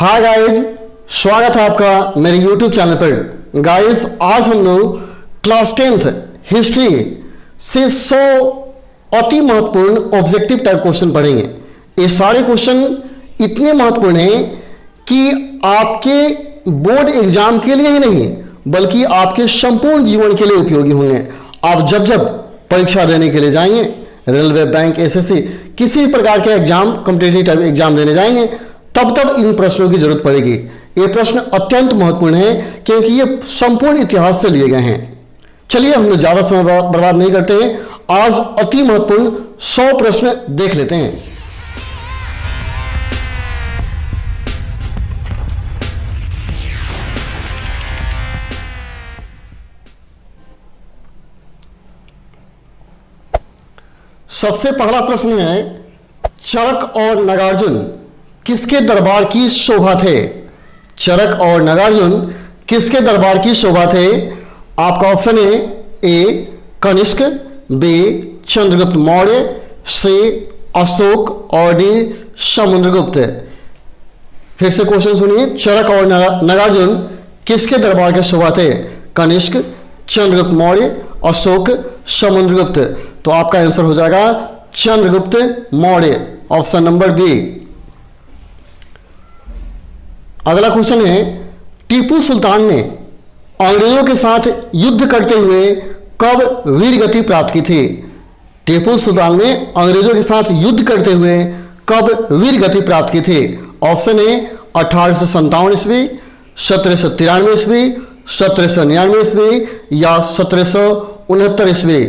Hi guys, स्वागत है आपका मेरे YouTube चैनल पर। गाइस, आज हम लोग क्लास 10th हिस्ट्री से 100 अति महत्वपूर्ण ऑब्जेक्टिव टाइप क्वेश्चन पढ़ेंगे। ये सारे क्वेश्चन इतने महत्वपूर्ण हैं कि आपके बोर्ड एग्जाम के लिए ही नहीं बल्कि आपके संपूर्ण जीवन के लिए उपयोगी होंगे। आप जब जब परीक्षा देने के लिए जाएंगे, रेलवे, बैंक, एसएससी, किसी प्रकार के एग्जाम, कॉम्पिटिटिव टाइप एग्जाम देने जाएंगे, तब तब इन प्रश्नों की जरूरत पड़ेगी। ये प्रश्न अत्यंत महत्वपूर्ण है क्योंकि ये संपूर्ण इतिहास से लिए गए हैं। चलिए, हम लोग ज्यादा समय बर्बाद नहीं करते हैं, आज अति महत्वपूर्ण 100 प्रश्न देख लेते हैं। सबसे पहला प्रश्न है, चरक और नागार्जुन किसके दरबार की शोभा थे? चरक और नागार्जुन किसके दरबार की शोभा थे? आपका ऑप्शन है ए कनिष्क, बी चंद्रगुप्त मौर्य, सी अशोक और डी समुद्रगुप्त। फिर से क्वेश्चन सुनिए, चरक और नागार्जुन किसके दरबार की शोभा थे? कनिष्क, चंद्रगुप्त मौर्य, अशोक, समुद्रगुप्त। तो आपका आंसर हो जाएगा Chandragupta Maurya, option number B. अगला क्वेश्चन है, टीपू सुल्तान ने अंग्रेजों के साथ युद्ध करते हुए कब वीर गति प्राप्त की थी? टीपू सुल्तान ने अंग्रेजों के साथ युद्ध करते हुए कब वीर गति प्राप्त की थी? ऑप्शन ए 1857 ईस्वी, 1793 ईस्वी, 1799 ईस्वी या 1769 ईस्वी।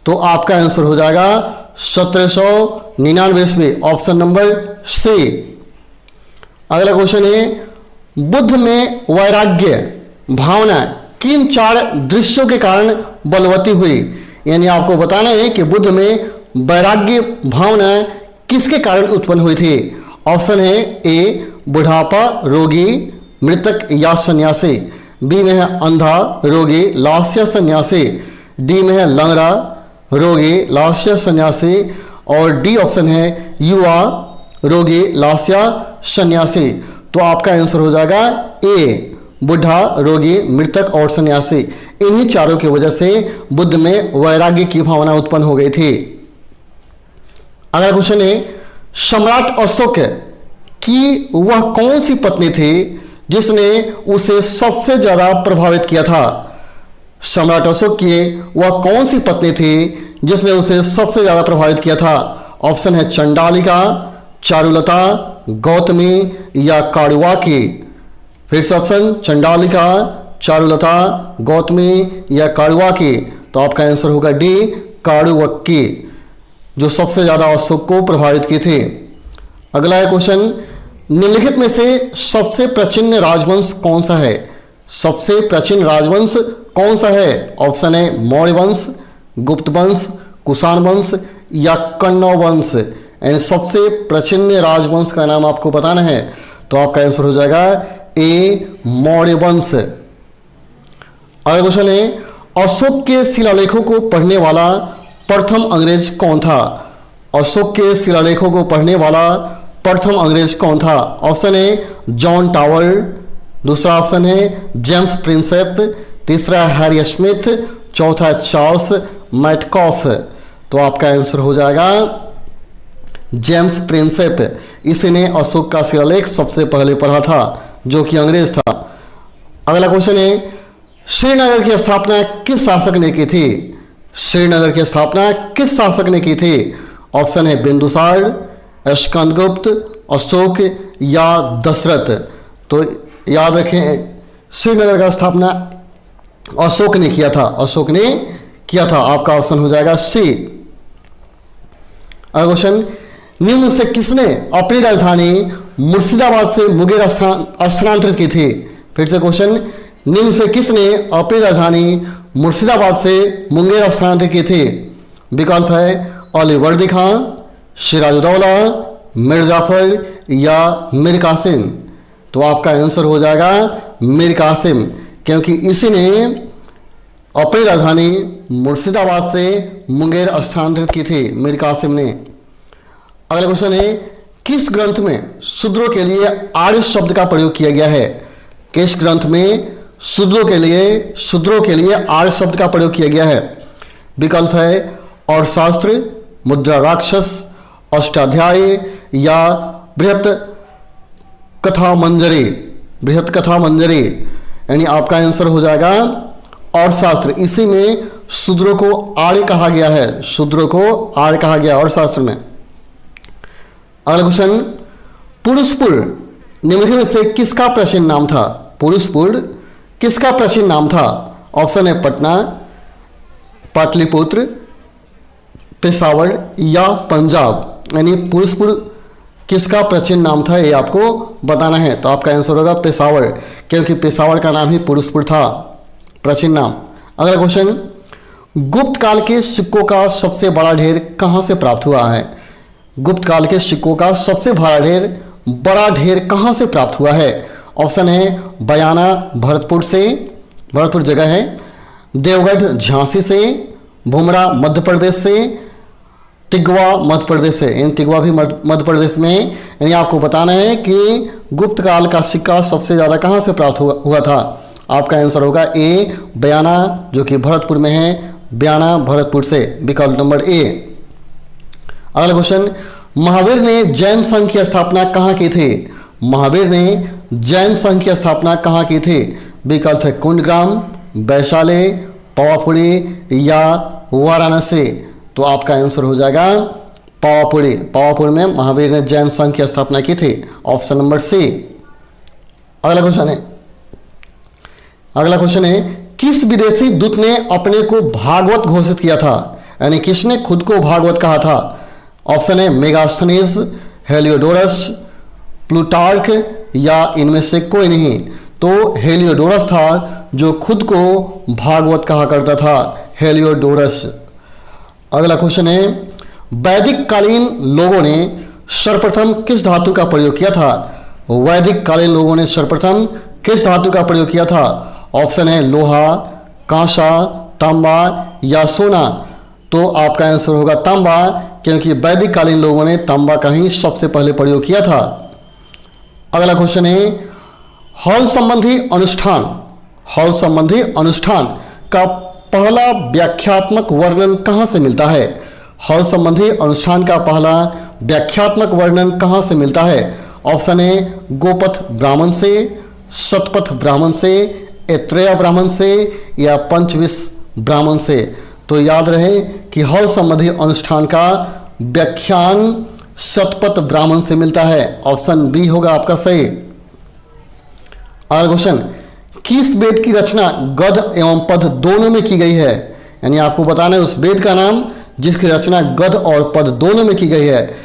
तो आपका आंसर हो जाएगा 1799 ईस्वी, ऑप्शन नंबर सी। अगला क्वेश्चन है, बुद्ध में वैराग्य भावना किन 4 दृश्यों के कारण बलवती हुई? यानी आपको बताना है कि बुद्ध में वैराग्य भावना किसके कारण उत्पन्न हुई थी? ऑप्शन है ए बुढ़ापा, रोगी, मृतक या सन्यासी, बी में है अंधा, रोगी, लाश या सन्यासी, डी में है लंगड़ा, रोगी, लाश या सन्यासी और डी ऑप्शन है युवा, रोगी, लाश या सन्यासी। तो आपका आंसर हो जाएगा ए बुढ़ा, रोगी, मृतक और सन्यासी। इन्हीं चारों की वजह से बुद्ध में वैराग्य की भावना उत्पन्न हो गई थी। अगला क्वेश्चन है, सम्राट अशोक की वह कौन सी पत्नी थी जिसने उसे सबसे ज्यादा प्रभावित किया था? सम्राट अशोक की वह कौन सी पत्नी थी जिसने उसे सबसे ज्यादा प्रभावित किया था? ऑप्शन है चंडालिका, चारुलता, गौतमी या कारुवाकी। फिर से ऑप्शन चंडालिका, चारुलता, गौतमी या कारुवाकी। तो आपका आंसर होगा डी कारुवक्की, जो सबसे ज्यादा अशोक को प्रभावित की थी। अगला है क्वेश्चन, निम्नलिखित में से सबसे प्राचीन राजवंश कौन सा है? सबसे प्राचीन राजवंश कौन सा है? ऑप्शन है मौर्य वंश, गुप्त वंश, कुषाण वंश या कण्व वंश। यानी सबसे प्राचीन राजवंश का नाम आपको बताना है। तो आपका आंसर हो जाएगा ए मौर्य वंश। अगला क्वेश्चन है, अशोक के शिलालेखों को पढ़ने वाला प्रथम अंग्रेज कौन था? अशोक के शिलालेखों को पढ़ने वाला प्रथम अंग्रेज कौन था? ऑप्शन है जॉन टावर, दूसरा ऑप्शन है जेम्स प्रिंसेप, तीसरा हैरी स्मिथ, चौथा चार्ल्स मैटकॉफ। तो आपका आंसर हो जाएगा जेम्स प्रिंसेप। इसी ने अशोक का शिलालेख सबसे पहले पढ़ा था, जो कि अंग्रेज था। अगला क्वेश्चन है, श्रीनगर की स्थापना किस शासक ने की थी? श्रीनगर की स्थापना किस शासक ने की थी? ऑप्शन है बिंदुसार, स्कंदगुप्त, अशोक या दशरथ। तो याद रखें, श्रीनगर का स्थापना अशोक ने किया था, अशोक ने किया था। आपका ऑप्शन हो जाएगा सी। अगला क्वेश्चन, निम्न से किसने अपनी राजधानी मुर्शिदाबाद से मुंगेर स्थानांतरित की थी? फिर से क्वेश्चन, निम्न से किसने अपनी राजधानी मुर्शिदाबाद से मुंगेर स्थानांतरित की थी? विकल्प है अली वर्दी खान, सिराजुद्दौला, मीर जाफर या मीर कासिम। तो आपका आंसर हो जाएगा मीर कासिम, क्योंकि इसी ने अपनी राजधानी मुर्शिदाबाद से मुंगेर स्थानांतरित की थी, मीर कासिम ने। अगला क्वेश्चन है, किस ग्रंथ में शूद्रों के लिए आर्य शब्द का प्रयोग किया गया है? किस ग्रंथ में शूद्रों के लिए आर्य शब्द का प्रयोग किया गया है? विकल्प है अर्थशास्त्र, मुद्रा राक्षस, अष्टाध्याय या बृहत कथा मंजरी। यानी आपका आंसर हो जाएगा अर्थशास्त्र। इसी में शूद्रों को आर्य कहा गया है, अर्थशास्त्र में। अगला क्वेश्चन, पुरुषपुर निम्नलिखित में से किसका प्राचीन नाम था? पुरुषपुर किसका प्राचीन नाम था? ऑप्शन है पटना, पाटलिपुत्र, पेशावर या पंजाब। यानी पुरुषपुर किसका प्राचीन नाम था ये आपको बताना है। तो आपका आंसर होगा पेशावर, क्योंकि पेशावर का नाम ही पुरुषपुर था, प्राचीन नाम। अगला क्वेश्चन, गुप्त काल के सिक्कों का सबसे बड़ा ढेर कहां से प्राप्त हुआ है? गुप्त काल के सिक्कों का सबसे बड़ा ढेर कहां से प्राप्त हुआ है? ऑप्शन है बयाना भरतपुर से, भरतपुर जगह है, देवगढ़ झांसी से, भुमरा मध्य प्रदेश से, तिगवा मध्य प्रदेश से। इन तिगवा भी मध्य प्रदेश में। यानी आपको बताना है कि गुप्त काल का सिक्का सबसे ज़्यादा कहाँ से प्राप्त हुआ था। आपका आंसर होगा ए बयाना, जो कि भरतपुर में है, बयाना भरतपुर से, विकल्प नंबर ए। अगला क्वेश्चन, महावीर ने जैन संघ की स्थापना कहाँ की थी? महावीर ने जैन संघ की स्थापना कहाँ की थी? विकल्प है कुंडग्राम, वैशाली, पावापुरी या वाराणसी। तो आपका आंसर हो जाएगा पावापुरी। पावापुर में महावीर ने जैन संघ की स्थापना की थी, ऑप्शन नंबर सी। अगला क्वेश्चन है किस विदेशी दूत ने अपने को भागवत घोषित किया था? यानी किसने खुद को भागवत कहा था? ऑप्शन है मेगास्थनीज, हेलियोडोरस, प्लूटार्क या इनमें से कोई नहीं। तो हेलियोडोरस था जो खुद को भागवत कहा करता था, हेलियोडोरस। अगला क्वेश्चन है वैदिक कालीन लोगों ने सर्वप्रथम किस धातु का प्रयोग किया था? वैदिक कालीन लोगों ने सर्वप्रथम किस धातु का प्रयोग किया था? ऑप्शन है लोहा, कांसा, तांबा या सोना। तो आपका आंसर होगा तांबा, क्योंकि वैदिक कालीन लोगों ने तांबा का ही सबसे पहले प्रयोग किया था। अगला क्वेश्चन है हल संबंधी अनुष्ठान का पहला व्याख्यात्मक वर्णन कहाँ से मिलता है? हल संबंधी अनुष्ठान का पहला व्याख्यात्मक वर्णन कहाँ से मिलता है? ऑप्शन है गोपथ ब्राह्मण से, शतपथ ब्राह्मण से, ऐत्रेय ब्राह्मण से या पंचविश ब्राह्मण से। तो याद रहे कि हल संबंधी अनुष्ठान का व्याख्यान शतपथ ब्राह्मण से मिलता है, ऑप्शन बी होगा आपका सही। अगला क्वेश्चन, किस वेद की रचना गद्य एवं पद दोनों में की गई है? यानी आपको बताना है उस वेद का नाम जिसकी रचना गद्य और पद दोनों में की गई है।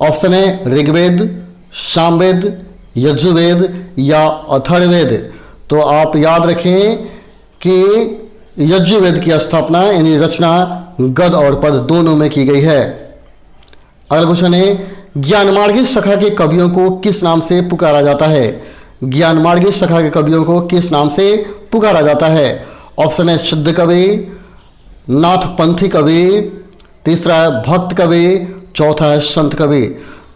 ऑप्शन है ऋग्वेद, सामवेद, यजुर्वेद या अथर्ववेद। तो आप याद रखें कि यजुर्वेद की स्थापना यानी रचना गद्य और पद दोनों में की गई है। अगला क्वेश्चन है ज्ञानमार्गी शाखा के कवियों को किस नाम से पुकारा जाता है? ज्ञानमार्गी शाखा के कवियों को किस नाम से पुकारा जाता है? ऑप्शन है शुद्ध कवि, नाथपंथी कवि, तीसरा है भक्त कवि, चौथा है संत कवि।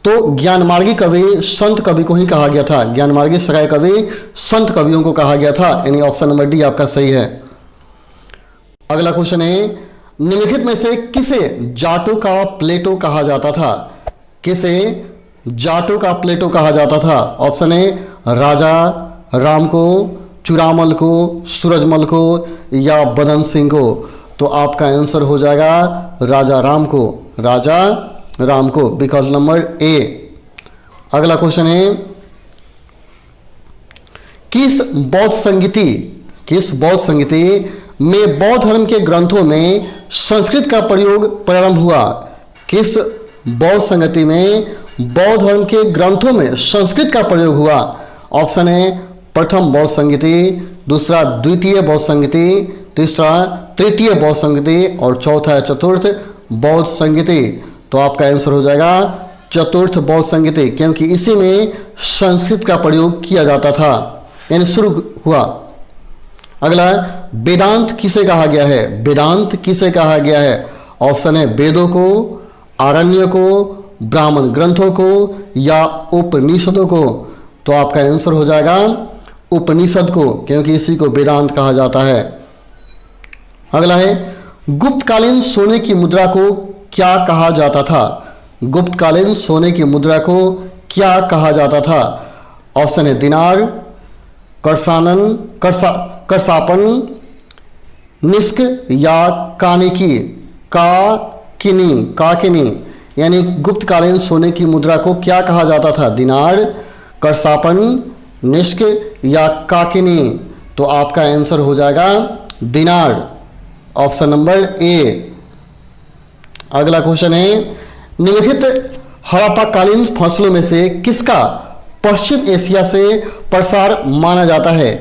तो ज्ञानमार्गी कवि संत कवि को ही कहा गया था, ज्ञानमार्गी शाखा के कवि संत कवियों को कहा गया था, यानी ऑप्शन नंबर डी आपका सही है। अगला क्वेश्चन है निम्नलिखित में से किसे जाटों का प्लेटो कहा जाता था? किसे जाटों का प्लेटो कहा जाता था? ऑप्शन है राजा राम को, चुरामल को, सूरजमल को या बदन सिंह को। तो आपका आंसर हो जाएगा राजा राम को, राजा राम को, विकल्प नंबर ए। अगला क्वेश्चन है किस बौद्ध संगीति में बौद्ध धर्म के ग्रंथों में संस्कृत का प्रयोग प्रारंभ हुआ? किस बौद्ध संगति में बौद्ध धर्म के ग्रंथों में संस्कृत का प्रयोग हुआ? ऑप्शन है प्रथम बौद्ध संगीति, दूसरा द्वितीय बौद्ध संगीति, तीसरा तृतीय बौद्ध संगीति और चौथा है चतुर्थ बौद्ध संगीति। तो आपका आंसर हो जाएगा चतुर्थ बौद्ध संगीति, क्योंकि इसी में संस्कृत का प्रयोग किया जाता था, यानी शुरू हुआ। अगला वेदांत किसे कहा गया है? वेदांत किसे कहा गया है? ऑप्शन है वेदों को, आरण्य को, ब्राह्मण ग्रंथों को या उपनिषदों को? तो आपका आंसर हो जाएगा उपनिषद को, क्योंकि इसी को वेदांत कहा जाता है। अगला है, गुप्तकालीन सोने की मुद्रा को क्या कहा जाता था? गुप्तकालीन सोने की मुद्रा को क्या कहा जाता था? ऑप्शन है दिनार, करसापन, निष्क या कानिकी, काकिनी। यानी गुप्तकालीन सोने की मुद्रा को क्या कहा जाता था? दिनार, करसापन, निष्क या काकिनी। तो आपका आंसर हो जाएगा दिनार, ऑप्शन नंबर ए। अगला क्वेश्चन है, निम्नलिखित हड़प्पाकालीन फसलों में से किसका पश्चिम एशिया से प्रसार माना जाता है?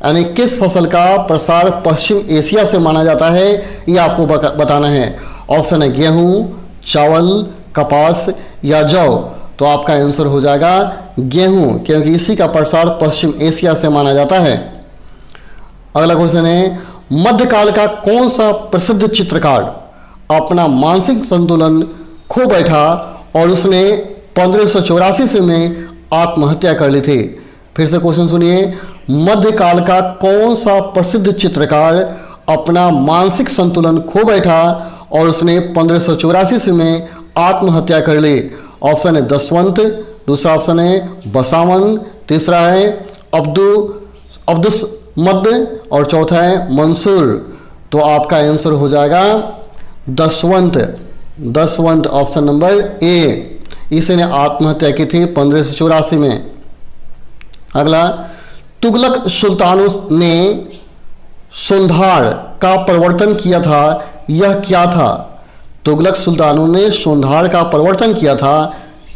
यानी किस फसल का प्रसार पश्चिम एशिया से माना जाता है, ये आपको बताना है। ऑप्शन है गेहूं, चावल, कपास या जौ। तो आपका आंसर हो जाएगा गेहूं, क्योंकि इसी का प्रसार पश्चिम एशिया से माना जाता है। अगला क्वेश्चन है, मध्यकाल का कौन सा प्रसिद्ध चित्रकार अपना मानसिक संतुलन खो बैठा और उसने 1584 में आत्महत्या कर ली थी? फिर से क्वेश्चन सुनिए, मध्यकाल का कौन सा प्रसिद्ध चित्रकार अपना मानसिक संतुलन खो बैठा और उसने 1584 में आत्महत्या कर ली? ऑप्शन है दशवंत, दूसरा ऑप्शन है बसावन, तीसरा है अब्दुसमद और चौथा है मंसूर। तो आपका आंसर हो जाएगा दशवंत, ऑप्शन नंबर ए। इसने आत्महत्या की थी 1584 में। अगला, तुगलक सुल्तानों ने सोंधार का प्रवर्तन किया था, यह क्या था? तुगलक सुल्तानों ने सोंधार का प्रवर्तन किया था,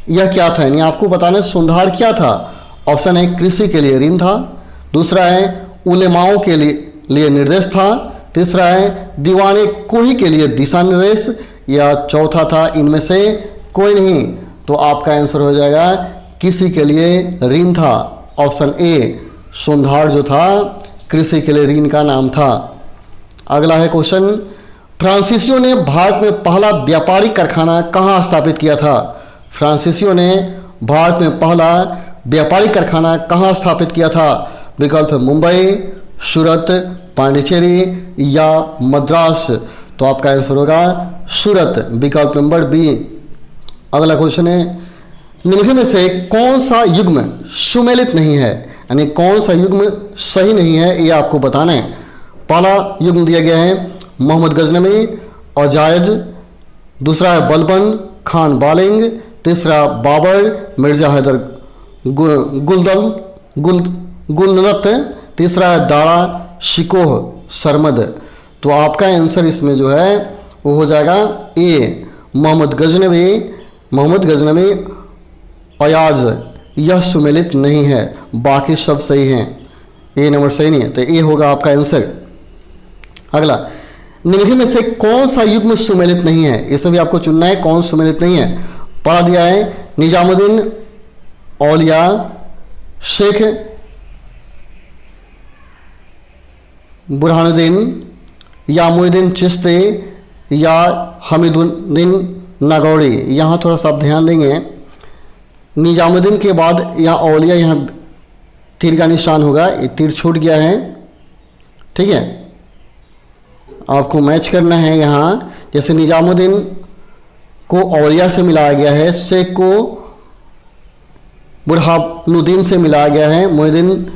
यह क्या था? यानी आपको बताना है सोंधार क्या था। ऑप्शन है कृषि के लिए ऋण था, दूसरा है उलेमाओं के लिए निर्देश था, तीसरा है दीवाने कोही के लिए दिशा निर्देश, या चौथा था इनमें से कोई नहीं। तो आपका आंसर हो जाएगा कृषि के लिए ऋण था, ऑप्शन ए। सोंधार जो था कृषि के लिए ऋण का नाम था। अगला है क्वेश्चन, फ्रांसीसियों ने भारत में पहला व्यापारिक कारखाना कहाँ स्थापित किया था? फ्रांसीसियों ने भारत में पहला व्यापारिक कारखाना कहाँ स्थापित किया था? विकल्प है मुंबई, सूरत, पांडिचेरी या मद्रास। तो आपका आंसर होगा सूरत, विकल्प नंबर बी। अगला क्वेश्चन है, निम्नलिखित में से कौन सा युग्म सुमेलित नहीं है? यानी कौन सा युग्म सही नहीं है, ये आपको बताना है। पहला युग्म दिया गया है मोहम्मद गजनवी और जायज, दूसरा है बलबन खान बालिंग, तीसरा बाबर मिर्जा हैदर गुलनत, तीसरा है दारा शिकोह सरमद। तो आपका आंसर इसमें जो है वो हो जाएगा ए, मोहम्मद गजनवी अयाज, यह सुमेलित नहीं है, बाकी सब सही हैं। ए नंबर सही नहीं है, तो ए होगा आपका आंसर। अगला, निम्नलिखित में से कौन सा युग्म सुमेलित नहीं है? इसमें भी आपको चुनना है कौन सुमेलित नहीं है। पढ़ा दिया है निजामुद्दीन औलिया, शेख बुरहानुद्दीन या मोइनुद्दीन चिश्ती या हमीदुद्दीन नागौरी। यहाँ थोड़ा सा आप ध्यान देंगे, निजामुद्दीन के बाद यहाँ औलिया, यहाँ तीर का निशान होगा, ये तीर छूट गया है, ठीक है। आपको मैच करना है यहाँ, जैसे निजामुद्दीन को औलिया से मिलाया गया है, शेख को बुरहानुद्दीन से मिलाया गया है, मोइनुद्दीन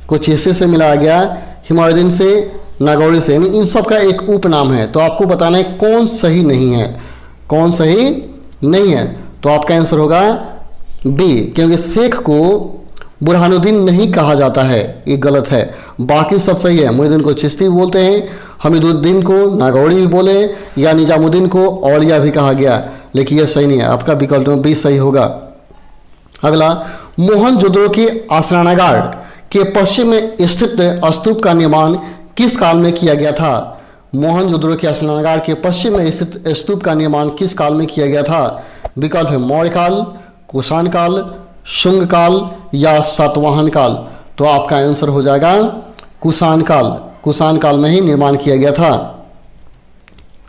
को चिश्ती से मिलाया गया, हिमायुद्दीन से नागौरी से, यानी इन सब का एक उपनाम है। तो आपको बताना है कौन सही नहीं है, कौन सही नहीं है। तो आपका आंसर होगा बी, क्योंकि शेख को बुरहानुद्दीन नहीं कहा जाता है, ये गलत है, बाकी सब सही है। मोइनुद्दीन को चिश्ती बोलते हैं, हमीदुद्दीन को नागौरी भी बोले, या निजामुद्दीन को औलिया भी कहा गया, लेकिन यह सही नहीं है। आपका विकल्प बी सही होगा। अगला, मोहनजोदड़ो के आसनागार के पश्चिम में स्थित स्तूप का निर्माण किस काल में किया गया था? मोहनजोदड़ो के आसनागार के पश्चिम में स्थित स्तूप का निर्माण किस काल में किया गया था? विकल्प है मौर्य काल, कुषाण काल, शुंग काल या सातवाहन काल। तो आपका आंसर हो जाएगा कुषाण काल, कुषाण काल में ही निर्माण किया गया था।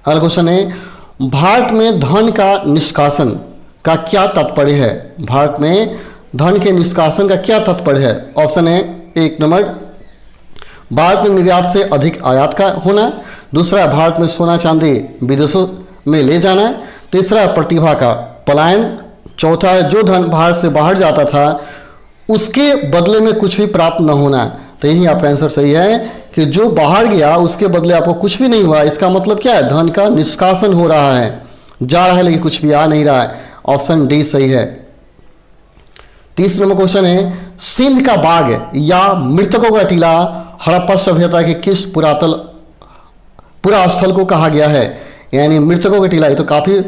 अगला क्वेश्चन है, भारत में धन का निष्कासन का क्या तात्पर्य है? भारत में धन के निष्कासन का क्या तात्पर्य है? ऑप्शन है 1 नंबर, भारत में निर्यात से अधिक आयात का होना। दूसरा, भारत में सोना चांदी विदेशों में ले जाना। तीसरा, प्रतिभा का पलायन। चौथा है जो धन भारत से बाहर जाता था उसके बदले में कुछ भी प्राप्त न होना। तो यही आपका आंसर सही है कि जो बाहर गया उसके बदले आपको कुछ भी नहीं हुआ। इसका मतलब क्या है? धन का निष्कासन हो रहा है, जा रहा है लेकिन कुछ भी आ नहीं रहा है। ऑप्शन डी सही है। 30 नंबर क्वेश्चन है, सिंध का बाग या मृतकों का टीला हड़प्पा सभ्यता के किस पुरा स्थल को कहा गया है? यानी मृतकों का टीला, ये तो काफी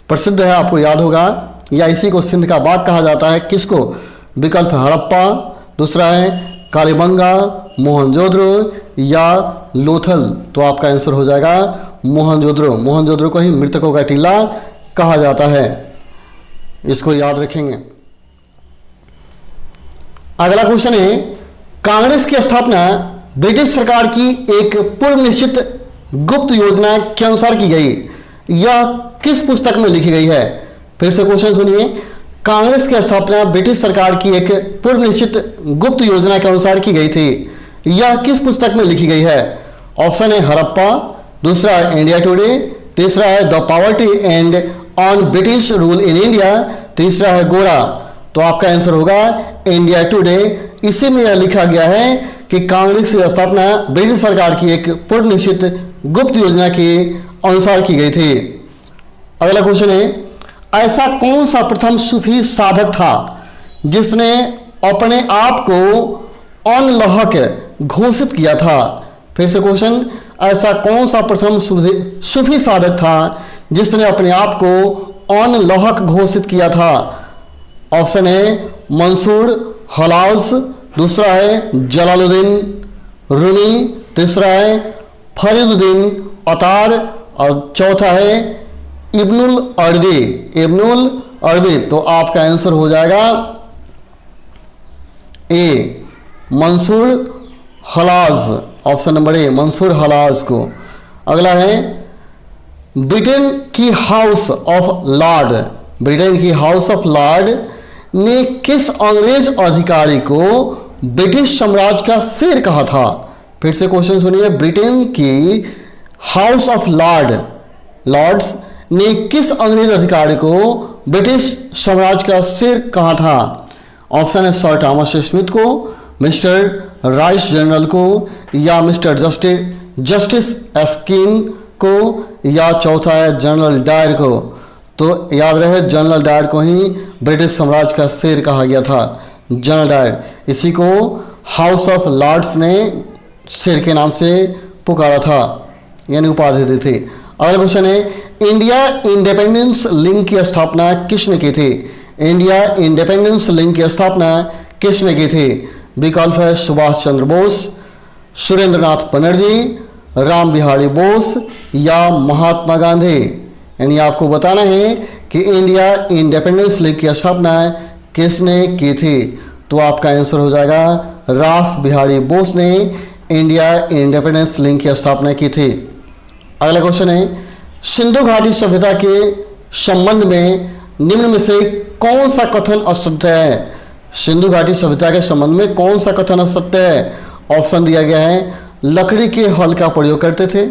प्रसिद्ध है, आपको याद होगा। या इसी को सिंध का बाग कहा जाता है। किसको? विकल्प हड़प्पा, दूसरा है कालीबंगा, मोहनजोदड़ो या लोथल। तो आपका आंसर हो जाएगा मोहनजोदड़ो। मोहनजोदड़ो को ही मृतकों का टीला कहा जाता है, इसको याद रखेंगे। अगला क्वेश्चन है, कांग्रेस की स्थापना ब्रिटिश सरकार की एक पूर्व निश्चित गुप्त योजना के अनुसार की गई, यह किस पुस्तक में लिखी गई है? फिर से क्वेश्चन सुनिए, कांग्रेस की स्थापना ब्रिटिश सरकार की एक पूर्व निश्चित गुप्त योजना के अनुसार की गई थी, यह किस पुस्तक में लिखी गई है? ऑप्शन है हड़प्पा, दूसरा है इंडिया टुडे, तीसरा है the poverty and on British rule in India, तीसरा है गोरा। तो आपका आंसर होगा इंडिया टुडे। इसी में यह लिखा गया है कि कांग्रेस की स्थापना ब्रिटिश सरकार की एक पूर्व निश्चित गुप्त योजना के अनुसार की गई थी। अगला क्वेश्चन है, ऐसा कौन सा प्रथम सूफी साधक था जिसने अपने आप को अनलहक घोषित किया था? फिर से क्वेश्चन, ऐसा कौन सा प्रथम सूफी साधक था जिसने अपने आप को अनलहक घोषित किया था? ऑप्शन है मंसूर हलाउस, दूसरा है जलालुद्दीन रूमी, तीसरा है फरीदुद्दीन अतार और चौथा है इब्नुल अरबी। इब्नुल अरबी। तो आपका आंसर हो जाएगा A Mansur Hallaj. Option number A Mansur Hallaj को। अगला है, ब्रिटेन की हाउस ऑफ लॉर्ड, ब्रिटेन की हाउस ऑफ लॉर्ड ने किस अंग्रेज अधिकारी को ब्रिटिश साम्राज्य का शेर कहा था? फिर से क्वेश्चन सुनिए, ब्रिटेन की हाउस ऑफ लॉर्ड्स ने किस अंग्रेज अधिकारी को ब्रिटिश साम्राज्य का शेर कहा था? ऑप्शन है सर थॉमस स्मिथ को, मिस्टर राइस जनरल को या मिस्टर जस्टिस एस्किन को या चौथा है जनरल डायर को। तो याद रहे जनरल डायर को ही ब्रिटिश साम्राज्य का शेर कहा गया था, जनरल डायर। इसी को हाउस ऑफ लॉर्ड्स ने शेर के नाम से पुकारा था, यानी उपाधि दी थी। अगला क्वेश्चन है, इंडिया इंडिपेंडेंस लिंक की स्थापना किसने की थी? इंडिया इंडिपेंडेंस लिंक की स्थापना किसने की थी? विकल्प है सुभाष चंद्र बोस, सुरेंद्रनाथ बनर्जी, राम बिहारी बोस या महात्मा गांधी। यानी आपको बताना है कि इंडिया इंडिपेंडेंस लिंक की स्थापना किसने की थी? तो आपका आंसर हो जाएगा रास बिहारी बोस ने इंडिया इंडिपेंडेंस लिंक की स्थापना की थी। अगला क्वेश्चन है, सिंधु घाटी सभ्यता के संबंध में निम्न में से कौन सा कथन असत्य है? सिंधु घाटी सभ्यता के संबंध में कौन सा कथन असत्य है? ऑप्शन दिया गया है, लकड़ी के हल का प्रयोग करते थे,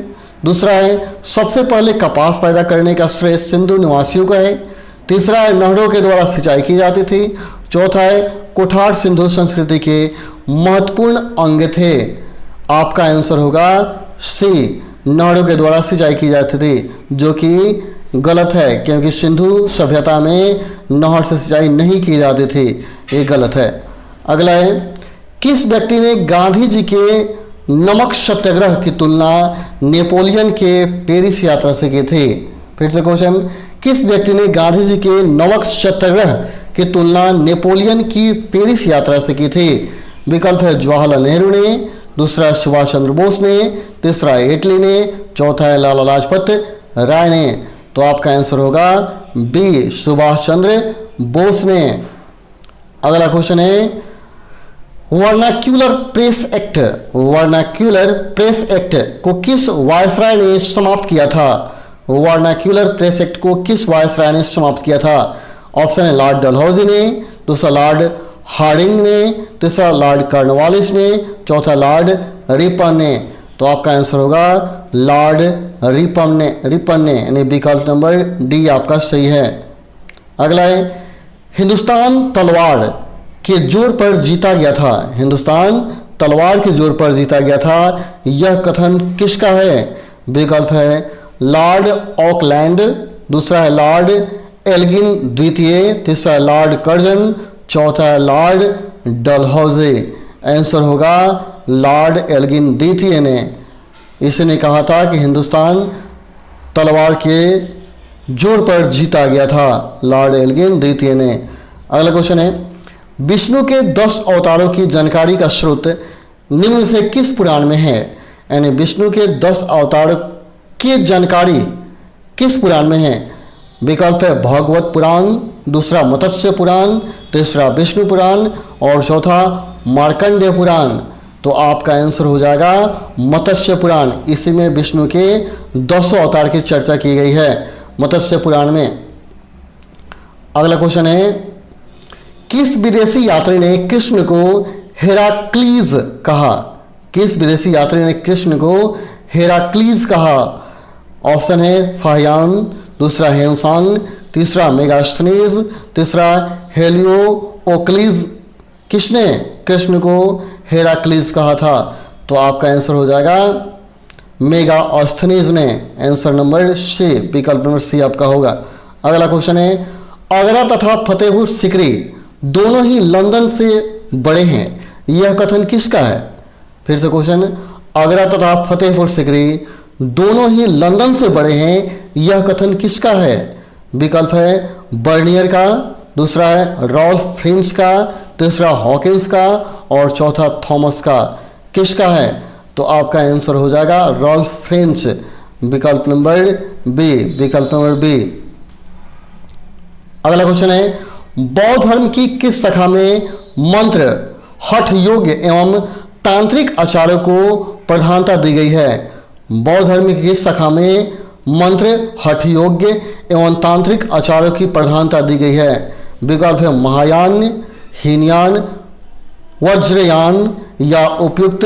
दूसरा है सबसे पहले कपास पैदा करने का श्रेय सिंधु निवासियों का है, तीसरा है नहरों के द्वारा सिंचाई की जाती थी, चौथा है कुठार सिंधु संस्कृति के महत्वपूर्ण अंग थे। आपका आंसर होगा सी, नहरों के द्वारा सिंचाई की जाती थी, जो कि गलत है क्योंकि सिंधु सभ्यता में नहर से सिंचाई नहीं की जाती थी, ये गलत है। अगला है, किस व्यक्ति ने गांधी जी के नमक सत्याग्रह की तुलना नेपोलियन के पेरिस यात्रा से की थी? फिर से क्वेश्चन, किस व्यक्ति ने गांधी जी के नमक सत्याग्रह की तुलना नेपोलियन की पेरिस यात्रा से की थी? विकल्प है जवाहरलाल नेहरू ने, दूसरा है सुभाष चंद्र बोस ने, तीसरा है इटली ने, चौथा है लाला लाजपत राय ने। तो आपका आंसर होगा बी, सुभाष चंद्र बोस ने। अगला क्वेश्चन है, vernacular press act, vernacular press act को किस वायसराय ने समाप्त किया था? वर्नाक्यूलर प्रेस एक्ट को किस वायसराय ने समाप्त किया था? ऑप्शन है लॉर्ड डलहौजी ने, दूसरा लॉर्ड हार्डिंग ने, तीसरा लॉर्ड कॉर्नवालिस ने, चौथा लॉर्ड रिपन ने। तो आपका आंसर होगा लॉर्ड रिपन ने यानी विकल्प नंबर डी आपका सही है। अगला है हिंदुस्तान तलवार के जोर पर जीता गया था। हिंदुस्तान तलवार के जोर पर जीता गया था, यह कथन किसका है? विकल्प है लॉर्ड ऑकलैंड, दूसरा है लॉर्ड एल्गिन द्वितीय, तीसरा लॉर्ड कर्जन, चौथा है लॉर्ड डलहौजी। आंसर होगा लॉर्ड एल्गिन द्वितीय ने। इसने कहा था कि हिंदुस्तान तलवार के जोर पर जीता गया था, लॉर्ड एल्गिन द्वितीय ने। अगला क्वेश्चन है विष्णु के 10 अवतारों की जानकारी का स्रोत निम्न में से किस पुराण में है? यानी विष्णु के 10 अवतार की जानकारी किस पुराण में है? विकल्प है भागवत पुराण, दूसरा मत्स्य पुराण, तीसरा विष्णु पुराण और चौथा मार्कंडेय पुराण। तो आपका आंसर हो जाएगा मत्स्य पुराण। इसी में विष्णु के 200 अवतार की चर्चा की गई है मत्स्य पुराण में। अगला क्वेश्चन है किस विदेशी यात्री ने कृष्ण को हेराक्लीज कहा? किस विदेशी यात्री ने कृष्ण को हेराक्लीज कहा? ऑप्शन है फाहियान, दूसरा हेमसांग, तीसरा मेगास्थनीज, तीसरा हेलियोओक्लीज। किसने कृष्ण को हेराक्लीज कहा था? तो आपका आंसर हो जाएगा मेगास्थनीज ने। आंसर नंबर सी, विकल्प नंबर सी आपका होगा। अगला क्वेश्चन है आगरा तथा फतेहपुर सिकरी दोनों ही लंदन से बड़े हैं, यह कथन किसका है? फिर से क्वेश्चन, आगरा तथा फतेहपुर सिकरी दोनों ही लंदन से बड़े हैं, यह कथन किसका है? विकल्प है बर्नियर का, दूसरा है रॉल्फ फिंच का, तीसरा हॉकिंस का और चौथा थॉमस का। किसका है? तो आपका आंसर हो जाएगा रॉल्फ फिंच, विकल्प नंबर बी, विकल्प नंबर बी। अगला क्वेश्चन है बौद्ध धर्म की किस शाखा में मंत्र, हठ योग एवं तांत्रिक आचार्यों को प्रधानता दी गई है? बौद्ध धर्म की किस शाखा में मंत्र, हठ योग एवं तांत्रिक आचार्यों की प्रधानता दी गई है? विकल्प है महायान, हीनयान, वज्रयान या उपयुक्त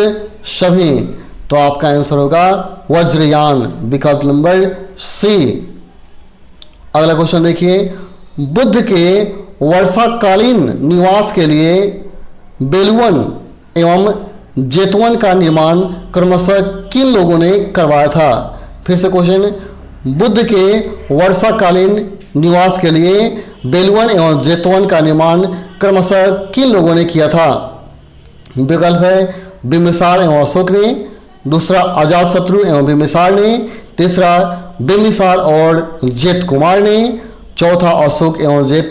सभी। तो आपका आंसर होगा वज्रयान, विकल्प नंबर सी। अगला क्वेश्चन देखिए बुद्ध के वर्षाकालीन निवास के लिए बेलुवन एवं जेतवन का निर्माण क्रमशः किन लोगों ने करवाया था? फिर से क्वेश्चन, बुद्ध के वर्षाकालीन निवास के लिए बेलुवन एवं जेतवन का निर्माण क्रमशः किन लोगों ने किया था? विकल्प है बिम्बिसार एवं अशोक ने, दूसरा अजातशत्रु एवं बिम्बिसार ने, तीसरा बिम्बिसार और जेत कुमार ने, चौथा अशोक एवं जेत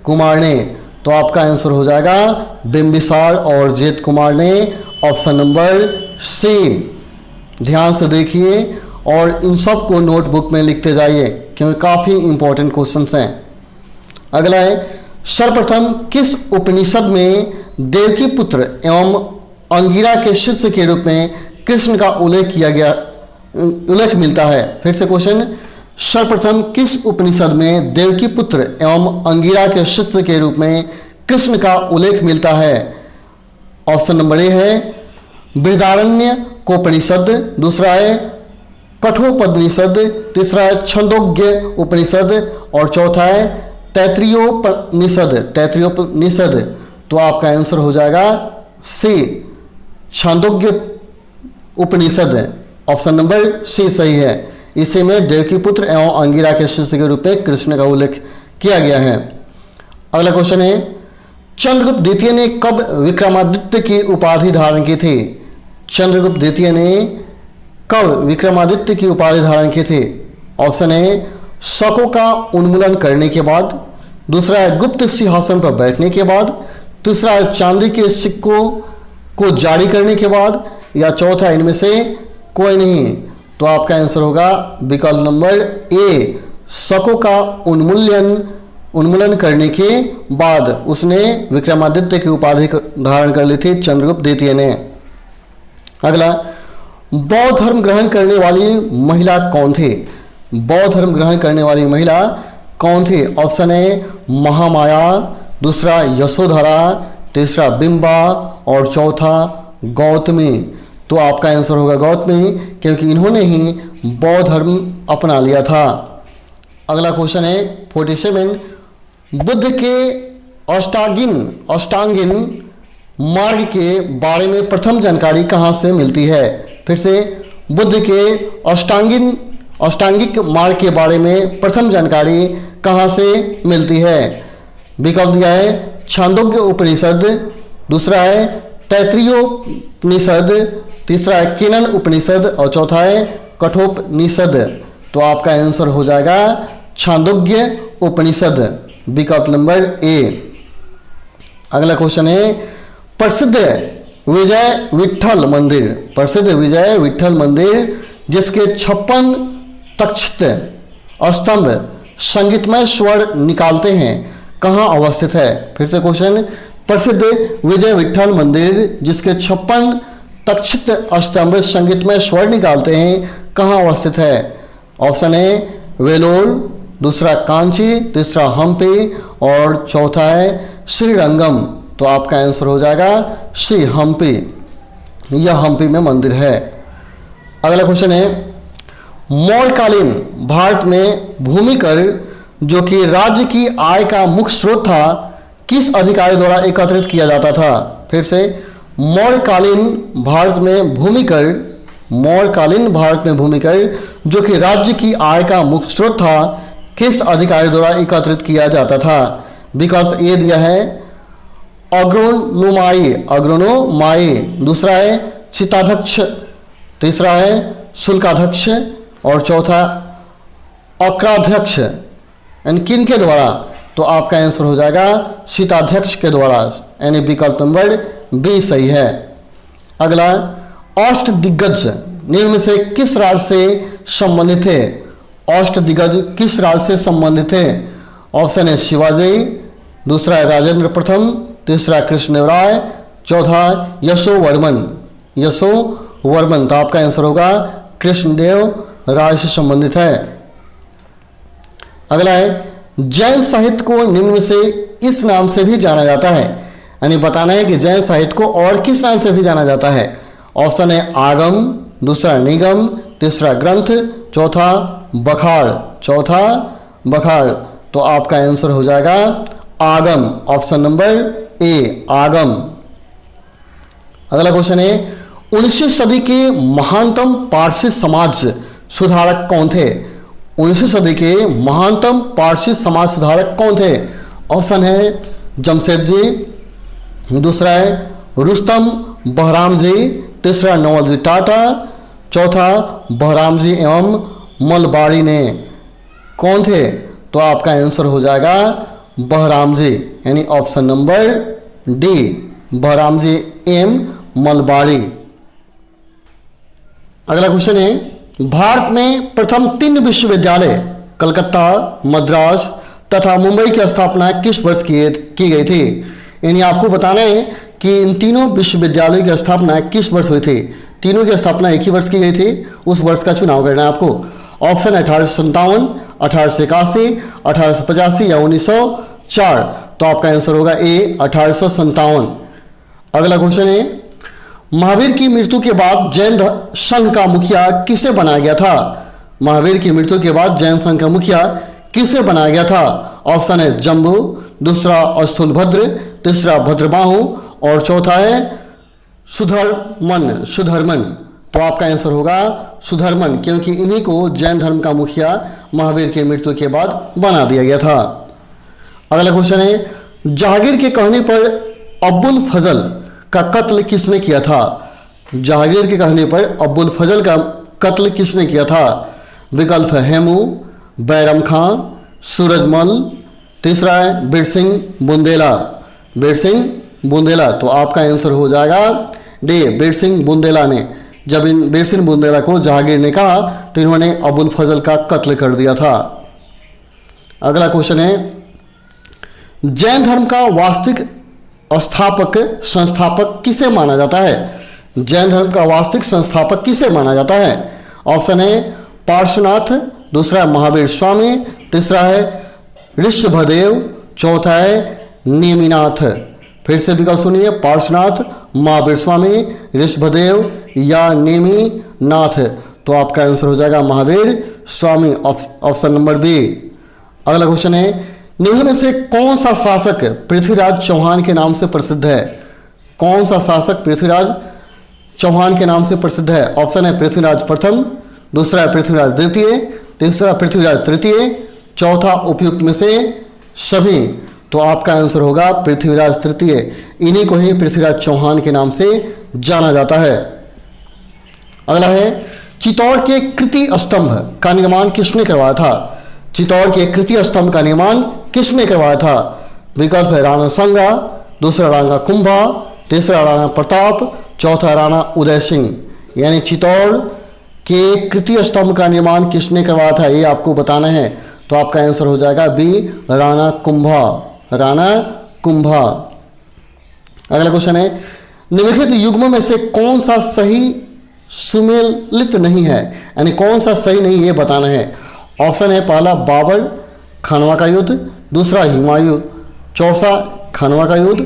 कुमार ने। तो आपका आंसर हो जाएगा बिम्बिसार और जेत कुमार ने, ऑप्शन नंबर सी। ध्यान से देखिए और इन सब को नोटबुक में लिखते जाइए क्योंकि काफ़ी इंपॉर्टेंट क्वेश्चंस हैं। अगला है सर्वप्रथम किस उपनिषद में देवकी पुत्र एवं अंगिरा के शिष्य के रूप में कृष्ण का उल्लेख मिलता है? फिर से क्वेश्चन, सर्वप्रथम किस उपनिषद में देवकी पुत्र एवं अंगिरा के शिष्य के रूप में कृष्ण का उल्लेख मिलता है? ऑप्शन नंबर ए है बृहदारण्य कोपनिषद, दूसरा है कठोपनिषद, तीसरा है छंदोग्य उपनिषद और चौथा है तैत्तिरीयोपनिषद। तो आपका आंसर हो जाएगा सी, छंदोग्य उपनिषद। ऑप्शन नंबर सी सही है। इसी में देवकी पुत्र एवं अंगिरा के शिष्य के रूप में कृष्ण का उल्लेख किया गया है। अगला क्वेश्चन है चंद्रगुप्त द्वितीय ने कब विक्रमादित्य की उपाधि धारण की थी? चंद्रगुप्त द्वितीय ने कब विक्रमादित्य की उपाधि धारण की थी? ऑप्शन है शकों का उन्मूलन करने के बाद, दूसरा है गुप्त सिंहासन पर बैठने के बाद, तीसरा है चांदी के सिक्कों को जारी करने के बाद या चौथा इनमें से कोई नहीं। तो आपका आंसर होगा विकल्प नंबर ए, शकों का उन्मूलन करने के बाद उसने विक्रमादित्य की उपाधि धारण कर ली थी चंद्रगुप्त द्वितीय ने। अगला बौद्ध धर्म ग्रहण करने वाली महिला कौन थी? बौद्ध धर्म ग्रहण करने वाली महिला कौन थे? ऑप्शन ए महामाया, दूसरा यशोधरा, तीसरा बिंबा और चौथा गौतमी। तो आपका आंसर होगा गौतमी, क्योंकि इन्होंने ही बौद्ध धर्म अपना लिया था। अगला क्वेश्चन है 47, बुद्ध के अष्टांगिन मार्ग के बारे में प्रथम जानकारी कहाँ से मिलती है? फिर से, बुद्ध के अष्टांगिक मार्ग के बारे में प्रथम जानकारी कहाँ से मिलती है? विकल्प दिया है छांदोग्य उपनिषद, दूसरा है तैत्तिरीयोपनिषद, तीसरा है केनन उपनिषद और चौथा है कठोपनिषद। तो आपका आंसर हो जाएगा छांदोग्य उपनिषद, विकल्प नंबर ए। अगला क्वेश्चन है प्रसिद्ध विजय विट्ठल मंदिर जिसके 56 तक्षित स्तंभ संगीतमय स्वर निकालते हैं, कहाँ अवस्थित है? फिर से क्वेश्चन, प्रसिद्ध विजय विट्ठल मंदिर जिसके 56 तक्षित स्तंभ संगीतमय स्वर निकालते हैं, कहाँ अवस्थित है? ऑप्शन ए वेलोर, दूसरा कांची, तीसरा हम्पी और चौथा है श्रीरंगम। तो आपका आंसर हो जाएगा श्री हम्पी, यह हम्पी में मंदिर है। अगला क्वेश्चन है मौर्यकालीन भारत में भूमि कर जो कि राज्य की आय का मुख्य स्रोत था, किस अधिकारी द्वारा एकत्रित किया जाता था? फिर से, मौर्यकालीन भारत में भूमि कर जो कि राज्य की आय का मुख्य स्रोत था, किस अधिकारी द्वारा एकत्रित किया जाता था? विकल्प ए दिया है अग्रनोमाई, दूसरा है चिताध्यक्ष, तीसरा है शुल्काध्यक्ष और चौथा अक्राध्यक्ष। यानी किन के द्वारा? तो आपका आंसर हो जाएगा शीताध्यक्ष के द्वारा, यानी विकल्प नंबर बी सही है। अगला, अष्टदिग्गज निम्न में से किस राज्य से संबंधित थे? अष्टदिग्गज किस राज्य से संबंधित थे? ऑप्शन है शिवाजी, दूसरा है राजेंद्र प्रथम, तीसरा कृष्णदेवराय, चौथा यशोवर्मन। तो आपका आंसर होगा कृष्णदेव राय से संबंधित है। अगला है जैन साहित्य को निम्न में से इस नाम से भी जाना जाता है, यानी बताना है कि जैन साहित्य को और किस नाम से भी जाना जाता है। ऑप्शन है आगम, दूसरा निगम, तीसरा ग्रंथ, चौथा बखाड़। तो आपका आंसर हो जाएगा आगम, ऑप्शन नंबर ए आगम। अगला क्वेश्चन है 19वीं सदी के महानतम पारसी समाज सुधारक कौन थे? 19वीं सदी के महानतम पारसी समाज सुधारक कौन थे? ऑप्शन है जमशेद जी, दूसरा है रुस्तम बहराम जी, तीसरा नवल जी टाटा, चौथा बहराम जी एवं मलबारी ने। कौन थे? तो आपका आंसर हो जाएगा बहराम जी, यानी option number D Behram ji M Malabari. अगला क्वेश्चन है भारत में प्रथम 3 विश्वविद्यालय कलकत्ता, मद्रास तथा मुंबई की स्थापना किस वर्ष की गई थी? यानी आपको बताना है कि इन तीनों विश्वविद्यालयों की स्थापना किस वर्ष हुई थी। तीनों की स्थापना एक ही वर्ष की गई थी, उस वर्ष का चुनाव करना है आपको। ऑप्शन 1857, 1881, 1885 या 1904। तो आपका आंसर होगा ए 1857। अगला क्वेश्चन है महावीर की मृत्यु के बाद जैन संघ का मुखिया किसे बनाया गया था? महावीर की मृत्यु के बाद जैन संघ का मुखिया किसे बनाया गया था? ऑप्शन है जम्बू, दूसरा स्थूलभद्र, तीसरा भद्रबाहु और चौथा है सुधर्मन। तो आपका आंसर होगा सुधर्मन, क्योंकि इन्हीं को जैन धर्म का मुखिया महावीर की मृत्यु के बाद बना दिया गया था। अगला क्वेश्चन है जहांगीर के कहने पर अब्बुल फजल का कत्ल किसने किया था? जहांगीर के कहने पर अब्बुल फजल का कत्ल किसने किया था? विकल्प है हेमू, बैरम खां, सूरजमल, तीसरा है बिरसिंह बुंदेला। तो आपका आंसर हो जाएगा डी बिरसिंह बुंदेला ने। जब इन बिरसिंह बुंदेला को जहांगीर ने कहा तो इन्होंने अब्बुल फजल का कत्ल कर दिया था। अगला क्वेश्चन है जैन धर्म का वास्तविक संस्थापक किसे माना जाता है? जैन धर्म का वास्तविक संस्थापक किसे माना जाता है? ऑप्शन है पार्श्वनाथ, दूसरा है महावीर स्वामी, तीसरा है ऋषभदेव, चौथा है नेमिनाथ। फिर से विकल्प सुनिए, पार्श्वनाथ, महावीर स्वामी, ऋषभदेव या नेमिनाथ। तो आपका आंसर हो जाएगा Mahavir Swami, option number B. अगला क्वेश्चन है, निम्न में से कौन सा शासक पृथ्वीराज चौहान के नाम से प्रसिद्ध है? कौन सा शासक पृथ्वीराज चौहान के नाम से प्रसिद्ध है? ऑप्शन है पृथ्वीराज प्रथम, दूसरा है पृथ्वीराज द्वितीय, तीसरा पृथ्वीराज तृतीय, चौथा उपयुक्त में से सभी। तो आपका आंसर होगा पृथ्वीराज तृतीय। इन्हीं को ही पृथ्वीराज चौहान के नाम से जाना जाता है। अगला है, चित्तौड़ के कृति स्तंभ का निर्माण किसने करवाया था? चित्तौड़ के कृति स्तंभ का निर्माण किसने करवाया था? विकल्प है राणा संगा, दूसरा राणा कुंभा, तीसरा राणा प्रताप, चौथा राणा उदय सिंह। यानी चित्तौड़ के कृति स्तंभ का निर्माण किसने करवाया था, ये आपको बताना है। तो आपका आंसर हो जाएगा बी, राणा कुंभा, राणा कुंभा। अगला क्वेश्चन है, निम्नलिखित युग्मों में से कौन सा सही सुमेलित नहीं है, यानी कौन सा सही नहीं, ये बताना है। ऑप्शन है पहला बाबर खानवा का युद्ध, दूसरा हुमायूं चौसा खानवा का युद्ध,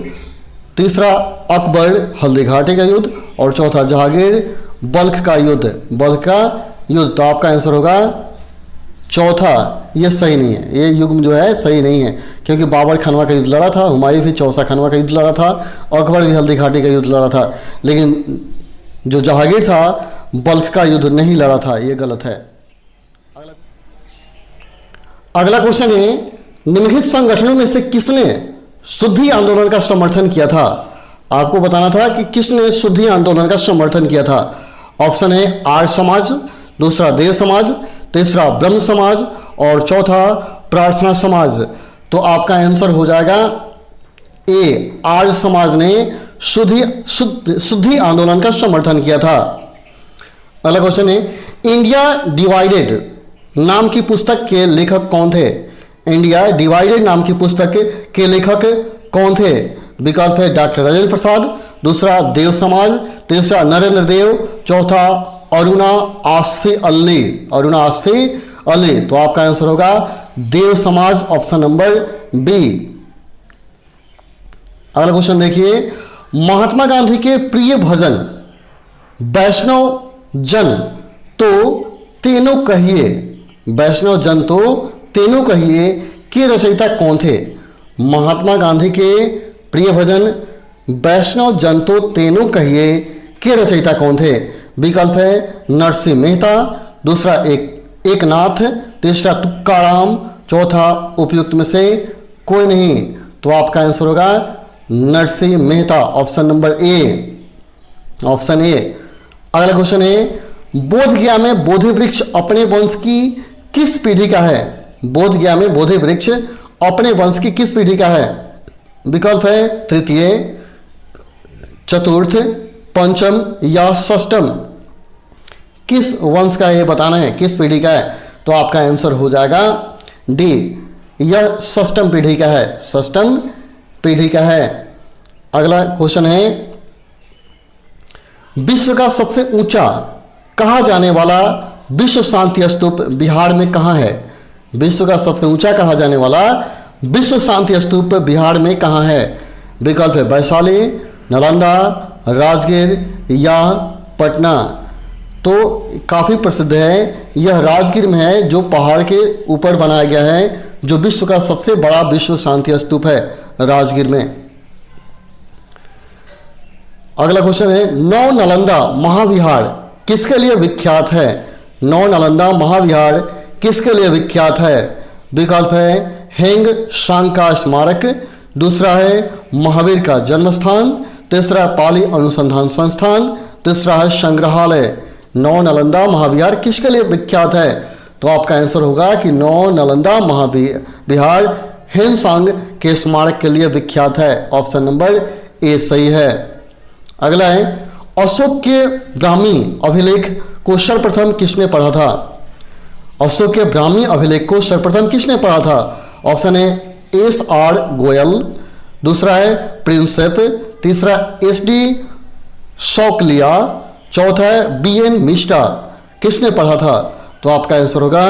तीसरा अकबर हल्दी घाटी का युद्ध, और चौथा जहांगीर बल्ख का युद्ध, बल्ख का युद्ध। तो आपका आंसर होगा चौथा, ये सही नहीं है, ये युग्म जो है सही नहीं है, क्योंकि बाबर खानवा का युद्ध लड़ा था, हुमायूं भी चौसा खानवा का युद्ध लड़ा था, अकबर भी हल्दी घाटी का युद्ध लड़ा था, लेकिन जो जहांगीर था बल्ख का युद्ध नहीं लड़ा था, ये गलत है। अगला क्वेश्चन है, निम्नलिखित संगठनों में से किसने शुद्धि आंदोलन का समर्थन किया था? आपको बताना था कि किसने शुद्धि आंदोलन का समर्थन किया था। ऑप्शन है आर्य समाज, दूसरा देव समाज, तीसरा ब्रह्म समाज, और चौथा प्रार्थना समाज। तो आपका आंसर हो जाएगा ए, आर्य समाज ने शुद्धि आंदोलन का समर्थन किया था। अगला क्वेश्चन है, इंडिया डिवाइडेड नाम की पुस्तक के लेखक कौन थे? इंडिया डिवाइडेड नाम की पुस्तक के लेखक कौन थे? विकल्प है डॉक्टर राजेंद्र प्रसाद, दूसरा देव समाज, तीसरा नरेंद्र देव, चौथा अरुणा आसफी अली, अरुणा आसफी अली। तो आपका आंसर होगा देव समाज, ऑप्शन नंबर बी। अगला क्वेश्चन देखिए, महात्मा गांधी के प्रिय भजन वैष्णव जन तो तीनों कहिए, वैष्णव जन तो तीनों कहिए के रचयिता कौन थे? महात्मा गांधी के प्रिय भजन वैष्णव जन तो तीनों कहिए के रचयिता कौन थे? विकल्प है नरसिंह मेहता, दूसरा एकनाथ, तीसरा तुकाराम, चौथा उपयुक्त में से कोई नहीं। तो आपका आंसर होगा Narsinh Mehta, option number A, option A. अगला क्वेश्चन है, बोध गया में बोधि वृक्ष अपने वंश की किस पीढ़ी का है? बोध गया में बोधि वृक्ष अपने वंश की किस पीढ़ी का है? विकल्प है तृतीय, चतुर्थ, पंचम या षष्टम। किस वंश का ये बताना है, किस पीढ़ी का है? तो आपका आंसर हो जाएगा डी, यह षष्टम पीढ़ी का है, षष्टम पीढ़ी का है। अगला क्वेश्चन है, विश्व का सबसे ऊंचा कहा जाने वाला विश्व शांति स्तूप बिहार में कहाँ है? विश्व का सबसे ऊंचा कहा जाने वाला विश्व शांति स्तूप बिहार में कहाँ है? विकल्प है वैशाली, नालंदा, राजगीर या पटना। तो काफ़ी प्रसिद्ध है, यह राजगीर में है, जो पहाड़ के ऊपर बनाया गया है, जो विश्व का सबसे बड़ा विश्व शांति स्तूप है राजगीर में। अगला क्वेश्चन है, नौ नालंदा महाविहार किसके लिए विख्यात है? नौ नालंदा महाविहार किसके लिए विख्यात है? विकल्प है हेंग सांग का स्मारक, दूसरा है महावीर का जन्म स्थान, तीसरा पाली अनुसंधान संस्थान, तीसरा है संग्रहालय। नौ नालंदा महाविहार किसके लिए विख्यात है? तो आपका आंसर होगा कि नौ नालंदा महाविहार हेनसांग के स्मारक के लिए विख्यात है, ऑप्शन नंबर ए सही है। अगला है, अशोक के ब्राह्मी अभिलेख को सर्वप्रथम किसने पढ़ा था? अशोक के ब्राह्मी अभिलेख को सर्वप्रथम किसने पढ़ा था? ऑप्शन है एस.आर. गोयल, दूसरा है प्रिंसेप, तीसरा एस.डी. शौकलिया, चौथा है बी.एन. मिश्रा। किसने पढ़ा था? तो आपका आंसर होगा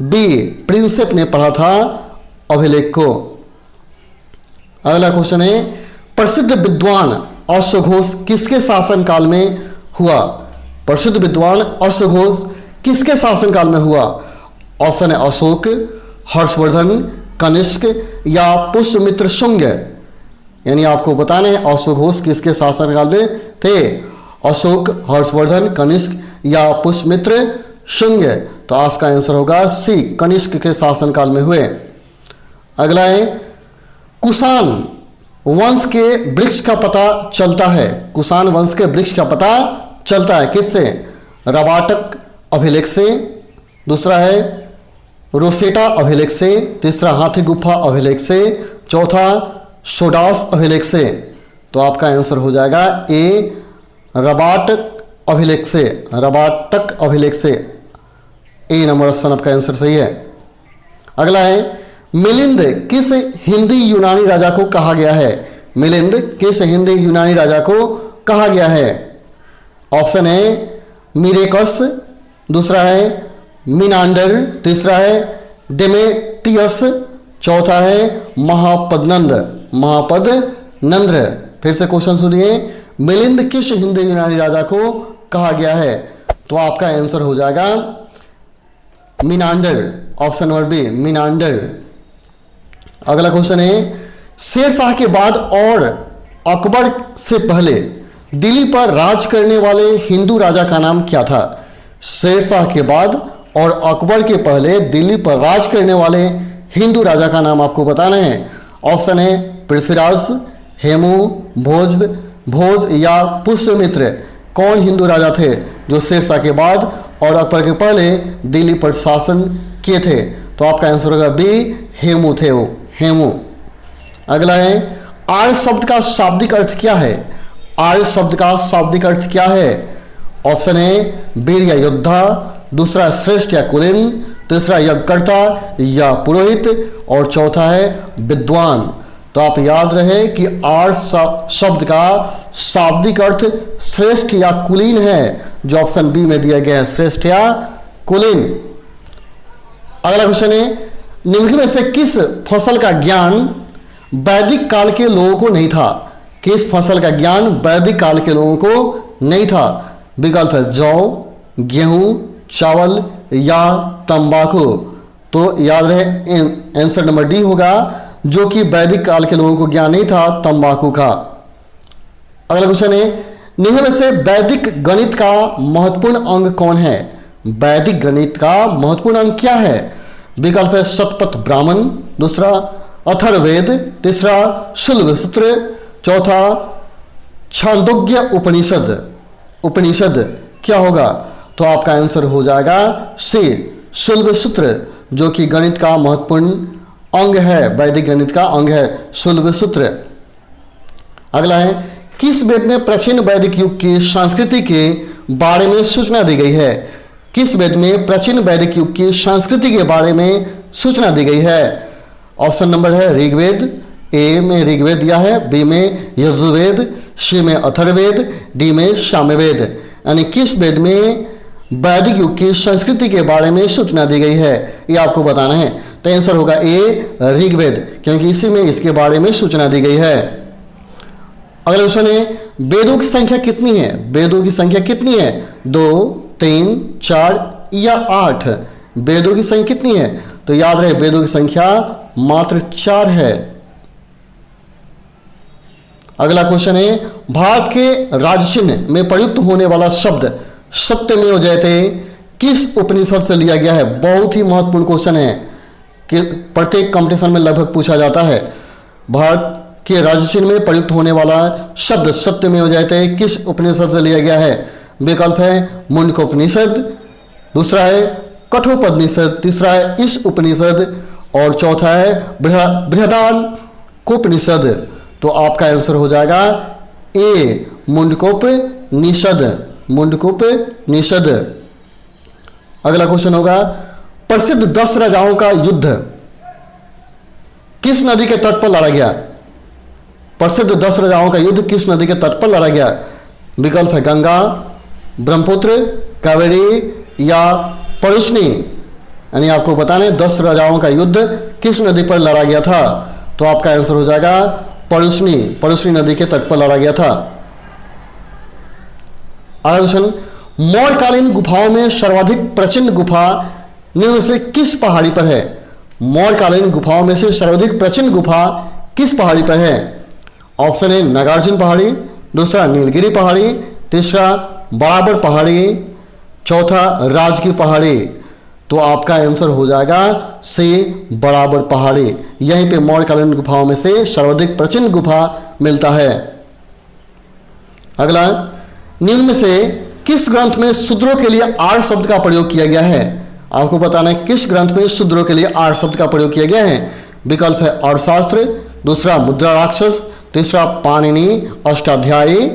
बी, प्रिंसेप ने पढ़ा था अभिलेख को। अगला क्वेश्चन है, प्रसिद्ध विद्वान अश्वघोष किसके शासनकाल में हुआ? प्रसिद्ध विद्वान अश्वघोष किसके शासनकाल में हुआ? ऑप्शन है अशोक, हर्षवर्धन, कनिष्क या पुष्यमित्र शुंग। यानी आपको बताना है अश्वघोष किसके शासनकाल में थे, अशोक, हर्षवर्धन, कनिष्क या पुष्यमित्र शुंग। तो आपका आंसर होगा सी, कनिष्क के शासनकाल में हुए। अगला है, कुषाण वंश के वृक्ष का पता चलता है। कुषाण वंश के वृक्ष का पता चलता है किससे? रवाटक अभिलेख से, दूसरा है रोसेटा अभिलेख से, तीसरा हाथी गुफा अभिलेख से, चौथा सोडास अभिलेख से। तो आपका आंसर हो जाएगा ए, रवाटक अभिलेख से, रवाटक अभिलेख से। ए नंबर ऑप्शन आपका आंसर सही है। अगला है, मिलिंद किस हिंदी यूनानी राजा को कहा गया है? मिलिंद किस हिंदी यूनानी राजा को कहा गया है? ऑप्शन है मिरेकस, दूसरा है मिनांडर, तीसरा है डेमेट्रियस, चौथा है महापदनंद, महापदनंद्र। फिर से क्वेश्चन सुनिए, मिलिंद किस हिंदी यूनानी राजा को कहा गया है? तो आपका आंसर हो जाएगा Menander, option number B, Menander. अगला क्वेश्चन है, शेरशाह के बाद और अकबर से पहले दिल्ली पर राज करने वाले हिंदू राजा का नाम क्या था? शेरशाह के बाद और अकबर के पहले दिल्ली पर राज करने वाले हिंदू राजा का नाम आपको बताना है। ऑप्शन है पृथ्वीराज, हेमू, भोज या पुष्यमित्र। कौन हिंदू राजा थे जो शेरशाह के बाद और अकबर के पहले दिल्ली पर शासन किए थे? तो आपका आंसर होगा बी, हेमू थे वो, हेमू। अगला है, आर्य शब्द का शाब्दिक अर्थ क्या है? आर्य शब्द का शाब्दिक अर्थ क्या है? ऑप्शन है वीर या योद्धा, दूसरा श्रेष्ठ या कुलीन, तीसरा यज्ञकर्ता या पुरोहित और चौथा है विद्वान। तो आप याद रहे कि आर्य शब्द का शाब्दिक अर्थ श्रेष्ठ या कुलीन है, जो ऑप्शन बी में दिया गया है, श्रेष्ठ या कुलीन। अगला क्वेश्चन है, निम्नलिखित में से किस फसल का ज्ञान वैदिक काल के लोगों को नहीं था? किस फसल का ज्ञान वैदिक काल के लोगों को नहीं था? विकल्प है जौ, गेहूं, चावल या तंबाकू। तो याद रहे आंसर नंबर डी होगा, जो कि वैदिक काल के लोगों को ज्ञान नहीं था, तंबाकू का। अगला क्वेश्चन है, निम्न में से वैदिक गणित का महत्वपूर्ण अंग कौन है? वैदिक गणित का महत्वपूर्ण अंग क्या है? विकल्प है शतपथ ब्राह्मण, दूसरा अथर्ववेद, तीसरा शुल्ब सूत्र, चौथा छांदोग्य उपनिषद। उपनिषद क्या होगा? तो आपका आंसर हो जाएगा सी, शुल्ब सूत्र, जो कि गणित का महत्वपूर्ण अंग है, वैदिक गणित का अंग है शुल्ब सूत्र। अगला है, किस वेद में प्राचीन वैदिक युग की संस्कृति के बारे में सूचना दी गई है? किस वेद में प्राचीन वैदिक युग की संस्कृति के बारे में सूचना दी गई है? ऑप्शन नंबर है ऋग्वेद, ए में ऋग्वेद दिया है, बी में यजुर्वेद, सी में अथर्ववेद, डी में सामवेद। यानी किस वेद में वैदिक युग की संस्कृति के बारे में सूचना दी गई है, ये आपको बताना है। तो आंसर होगा ए, ऋग्वेद, क्योंकि इसी में इसके बारे में सूचना दी गई है। अगला क्वेश्चन है, वेदों की संख्या कितनी है? वेदों की संख्या कितनी है? 2, 3, 4 या 8? वेदों की संख्या कितनी है? तो याद रहे वेदों की संख्या मात्र 4 है। अगला क्वेश्चन है, भारत के राजचिन्ह में प्रयुक्त होने वाला शब्द सत्यमेव जयते किस उपनिषद से लिया गया है? बहुत ही महत्वपूर्ण क्वेश्चन है कि प्रत्येक कंपटीशन में लगभग पूछा जाता है। भारत के राजचिन्ह में प्रयुक्त होने वाला शब्द सत्यमेव जयते किस उपनिषद से लिया गया है? विकल्प है मुंडकोपनिषद, दूसरा है कठोपनिषद, तीसरा है इस उपनिषद और चौथा है बृहदारण्यकोपनिषद। तो आपका आंसर हो जाएगा ए, मुंडकोपनिषद, मुंडकोपनिषद। अगला क्वेश्चन होगा, प्रसिद्ध 10 राजाओं का युद्ध किस नदी के तट पर लड़ा गया? प्रसिद्ध 10 राजाओं का युद्ध किस नदी के तट पर लड़ा गया? विकल्प है गंगा, ब्रह्मपुत्र, कावेरी या परुष्णी। यानी आपको बताना है 10 राजाओं का युद्ध किस नदी पर लड़ा गया था? तो आपका आंसर हो जाएगा परुष्णी नदी के तट पर लड़ा गया था। अगला क्वेश्चन, मौर्यकालीन गुफाओं में सर्वाधिक प्राचीन गुफा निम्न में से किस पहाड़ी पर है? मौर्यकालीन गुफाओं में से सर्वाधिक प्राचीन गुफा किस पहाड़ी पर है? ऑप्शन ए नागार्जुन पहाड़ी, दूसरा नीलगिरी पहाड़ी, तीसरा बराबर पहाड़ी, चौथा राजगीर पहाड़ी। तो आपका आंसर हो जाएगा सी बराबर पहाड़ी। यहीं पे मौर्यकालीन गुफाओं में से सर्वाधिक प्राचीन गुफा मिलता है। अगला, निम्न में से किस ग्रंथ में शूद्रों के लिए आर्य शब्द का प्रयोग किया गया है? आपको बताना है किस ग्रंथ में शूद्रों के लिए आर्य शब्द का प्रयोग किया गया है। विकल्प है अर्थशास्त्र, दूसरा मुद्रा राक्षस, तीसरा पाणिनि अष्टाध्यायी,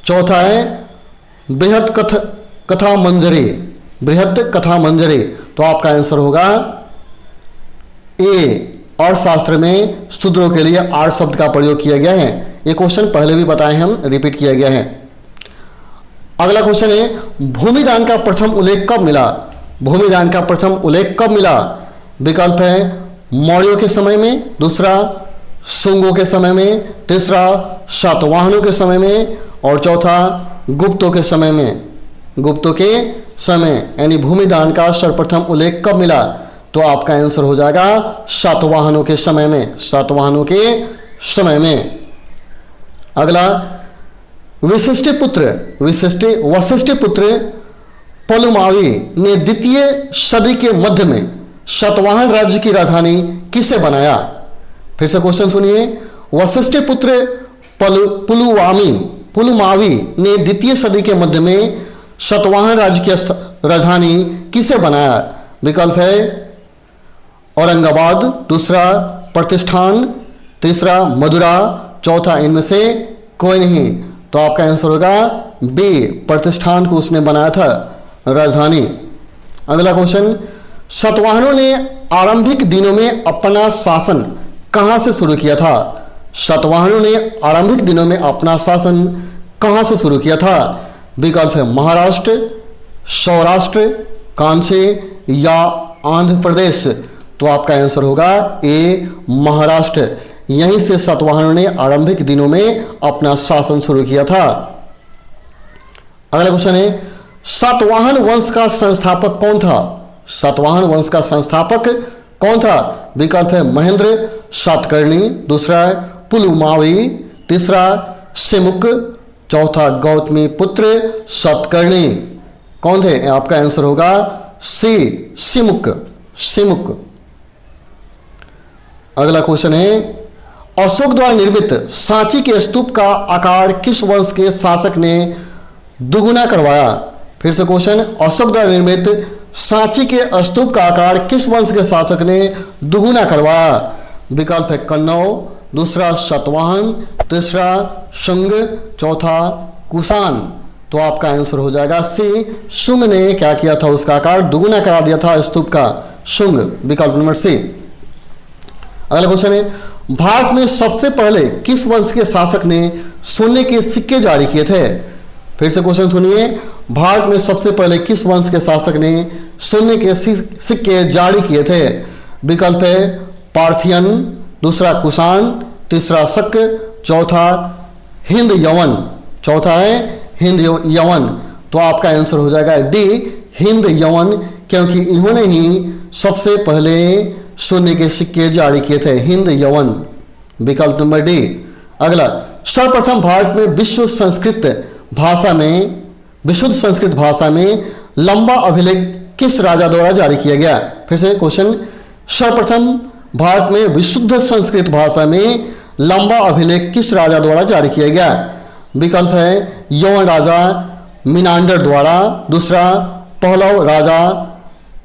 चौथा है बृहत कथा मंजरी। तो आपका आंसर होगा ए, अर्थशास्त्र में शूद्रों के लिए आर्य शब्द का प्रयोग किया गया है। ये क्वेश्चन पहले भी बताए, हम रिपीट किया गया है। अगला क्वेश्चन है, भूमिदान का प्रथम उल्लेख कब मिला? भूमिदान का प्रथम उल्लेख कब मिला? विकल्प है मौर्यों के समय में, दूसरा शुंगों के समय में, तीसरा सातवाहनों के समय में, और चौथा गुप्तों के समय में। गुप्तों के समय यानी भूमिदान का सर्वप्रथम उल्लेख कब मिला? तो आपका आंसर हो जाएगा सातवाहनों के समय में, सातवाहनों के समय में। अगला, वशिष्ठ पुत्र पुलमावी ने द्वितीय सदी के मध्य में सातवाहन राज्य की राजधानी किसे बनाया? फिर से क्वेश्चन सुनिए। वशिष्ठ पुत्र पुलमावी ने द्वितीय सदी के मध्य में सातवाहन राज्य की राजधानी किसे बनाया? विकल्प है औरंगाबाद, दूसरा प्रतिष्ठान, तीसरा मदुरा, चौथा इनमें से कोई नहीं। तो आपका आंसर होगा बी, प्रतिष्ठान को उसने बनाया था राजधानी। अगला क्वेश्चन, सातवाहनों ने आरंभिक दिनों में अपना शासन कहां से शुरू किया था? सातवाहनों ने आरंभिक दिनों में अपना शासन कहां से शुरू किया था? विकल्प है महाराष्ट्र, सौराष्ट्र, कांची या आंध्र प्रदेश। तो आपका आंसर होगा ए, महाराष्ट्र। यहीं से सातवाहनों ने आरंभिक दिनों में अपना शासन शुरू किया था। अगला क्वेश्चन है, सातवाहन वंश का संस्थापक कौन था? सातवाहन वंश का संस्थापक कौन था? विकल्प है महेंद्र सातकर्णी, दूसरा पुलमावी, तीसरा सिमुक, चौथा गौतमी पुत्र सातकर्णी। कौन थे? आपका आंसर होगा सी, सिमुक। अगला क्वेश्चन है, अशोक द्वारा निर्मित सांची के स्तूप का आकार किस वंश के शासक ने दुगुना करवाया? फिर से क्वेश्चन, अशोक द्वारा निर्मित सांची के स्तूप का आकार किस वंश के शासक ने दुगुना करवाया? विकल्प है कन्नौज, दूसरा सातवाहन, तीसरा शुंग, चौथा कुषाण। तो आपका आंसर हो जाएगा सी, शुंग ने क्या किया था? उसका आकार दुगुना करा दिया था स्तूप का, शुंग। विकल्प नंबर सी। अगला क्वेश्चन है, भारत में सबसे पहले किस वंश के शासक ने सोने के सिक्के जारी किए थे? फिर से क्वेश्चन सुनिए। भारत में सबसे पहले किस वंश के शासक ने सोने के सिक्के जारी किए थे? विकल्प है पार्थियन, दूसरा कुषाण, तीसरा शक, चौथा हिंद यवन। चौथा है हिंद यवन। तो आपका आंसर हो जाएगा डी, हिंद यवन, क्योंकि इन्होंने ही सबसे पहले सोने के सिक्के जारी किए थे, हिंद यवन। विकल्प नंबर डी। अगला, सर्वप्रथम भारत में विशुद्ध संस्कृत भाषा में लंबा अभिलेख किस राजा द्वारा जारी किया गया? फिर से क्वेश्चन, सर्वप्रथम भारत में विशुद्ध संस्कृत भाषा में लंबा अभिलेख किस राजा द्वारा जारी किया गया? विकल्प है यवन राजा मिनांडर द्वारा, दूसरा पहलव राजा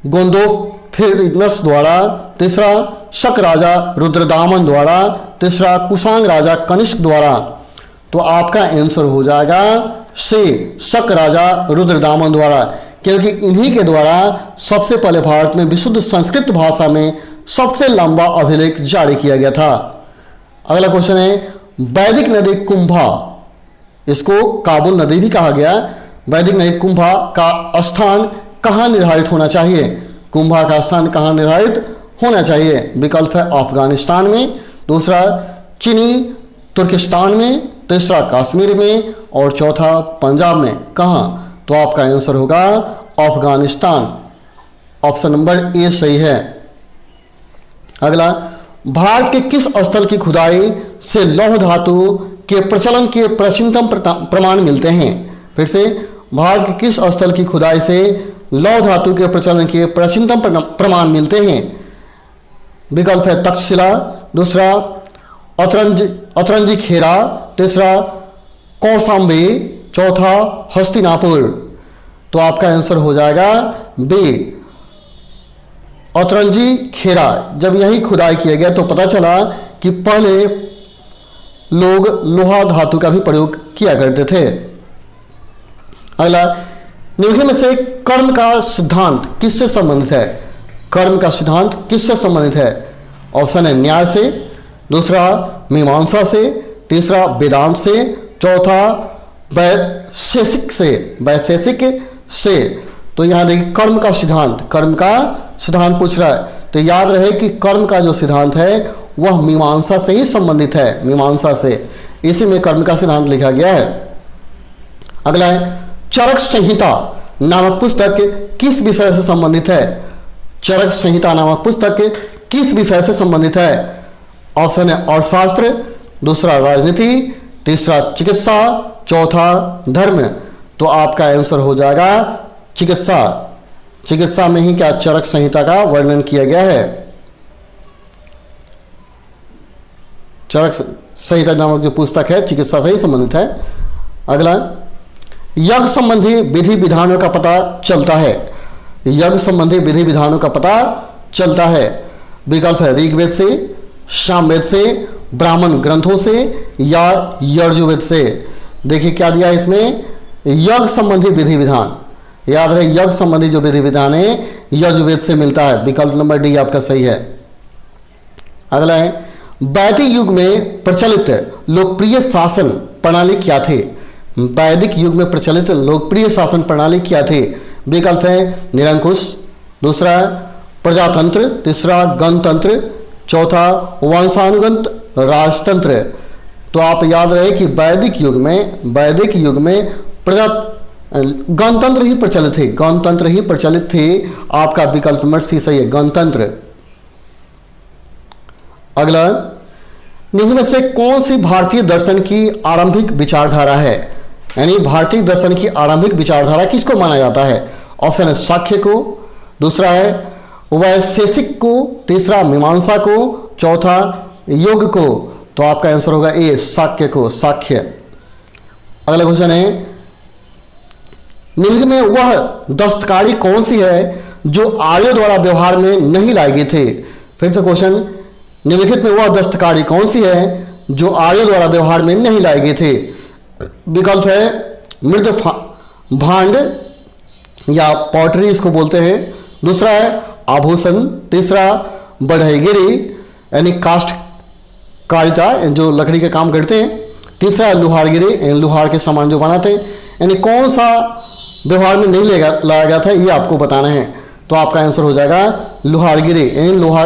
गोंदोफिरनस द्वारा, तीसरा शक राजा रुद्रदामन द्वारा, तीसरा कुषाण राजा कनिष्क द्वारा। तो आपका आंसर हो जाएगा सी, शक राजा रुद्रदामन द्वारा, क्योंकि इन्हीं के द्वारा सबसे पहले भारत में विशुद्ध संस्कृत भाषा में सबसे लंबा अभिलेख जारी किया गया था। अगला क्वेश्चन है, वैदिक नदी कुंभा, इसको काबुल नदी भी कहा गया, वैदिक नदी कुंभा का स्थान कहाँ निर्धारित होना चाहिए? कुंभा का स्थान कहाँ निर्धारित होना चाहिए? विकल्प है अफगानिस्तान में, दूसरा चीनी तुर्किस्तान में, तीसरा कश्मीर में और चौथा पंजाब में। कहाँ? तो आपका आंसर होगा अफगानिस्तान। ऑप्शन नंबर ए सही है। अगला, भारत के किस स्थल की खुदाई से लौह धातु के प्रचलन के प्राचीनतम प्रमाण मिलते हैं? फिर से, भारत के किस स्थल की खुदाई से लौह धातु के प्रचलन के प्राचीनतम प्रमाण मिलते हैं? विकल्प है तक्षशिला, दूसरा अतरंजी खेरा, तीसरा कौशाम्बी, चौथा हस्तिनापुर। तो आपका आंसर हो जाएगा बी, अतरंजी खेरा। जब यही खुदाई किया गया तो पता चला कि पहले लोग लोहा धातु का भी प्रयोग किया करते थे। अगला, निम्न में से कर्म का सिद्धांत किससे संबंधित है? कर्म का सिद्धांत किससे संबंधित है? ऑप्शन है न्याय से, दूसरा मीमांसा से, तीसरा वेदांत से, चौथा वैशेषिक से। तो यहां देखिए कर्म का सिद्धांत पूछ रहा है, तो याद रहे कि कर्म का जो सिद्धांत है वह मीमांसा से ही संबंधित है, मीमांसा से, इसी में कर्म का सिद्धांत लिखा गया है। अगला है, चरक संहिता नामक पुस्तक किस विषय से संबंधित है? चरक संहिता नामक पुस्तक किस विषय से संबंधित है? ऑप्शन है अर्थशास्त्र, दूसरा राजनीति, तीसरा चिकित्सा, चौथा धर्म। तो आपका आंसर हो जाएगा चिकित्सा। चिकित्सा में ही क्या चरक संहिता का वर्णन किया गया है। चरक संहिता नामक जो पुस्तक है चिकित्सा से ही संबंधित है। अगला, यज्ञ संबंधी विधि विधानों का पता चलता है। यज्ञ संबंधी विधि विधानों का पता चलता है। विकल्प है ऋग्वेद से, सामवेद से, ब्राह्मण ग्रंथों से या यजुर्वेद से। देखिए क्या दिया है इसमें, यज्ञ संबंधी विधि विधान। याद रहे यज्ञ संबंधी जो विधि विधान है यजुर्वेद से मिलता है। विकल्प नंबर डी आपका सही है। अगला है, वैदिक युग में प्रचलित लोकप्रिय शासन प्रणाली क्या थे? वैदिक युग में प्रचलित लोकप्रिय शासन प्रणाली क्या थे? विकल्प है निरंकुश, दूसरा प्रजातंत्र, तीसरा गणतंत्र, चौथा वंशानुगत राजतंत्र। तो आप याद रहे कि वैदिक युग में गणतंत्र ही प्रचलित थे। आपका विकल्प नंबर सी सही है, गणतंत्र। अगला, निम्न में से कौन सी भारतीय दर्शन की आरंभिक विचारधारा है? यानी भारतीय दर्शन की आरंभिक विचारधारा किसको माना जाता है? ऑप्शन है साख्य को, दूसरा है वैशेषिक को, तीसरा मीमांसा को, चौथा योग को। तो आपका आंसर होगा ए, साक्य को, साख्य। अगला क्वेश्चन है, निम्न में वह दस्तकारी कौन सी है जो आर्यों द्वारा व्यवहार में नहीं लाई गई थी? फिर से क्वेश्चन, निम्नलिखित में वह दस्तकारी कौन सी है जो आर्यों द्वारा व्यवहार में नहीं लाई गई थी? विकल्प है मृद भांड या पॉटरी इसको बोलते हैं, दूसरा है आभूषण, तीसरा बढ़ईगिरी यानी कास्ट कारिता जो लकड़ी के काम करते हैं, तीसरा लुहारगिरी लोहार के सामान जो बनाते हैं। यानी कौन सा व्यवहार में नहीं लाया गया था ये आपको बताना है। तो आपका आंसर हो जाएगा लुहारगिरी, यानी लोहा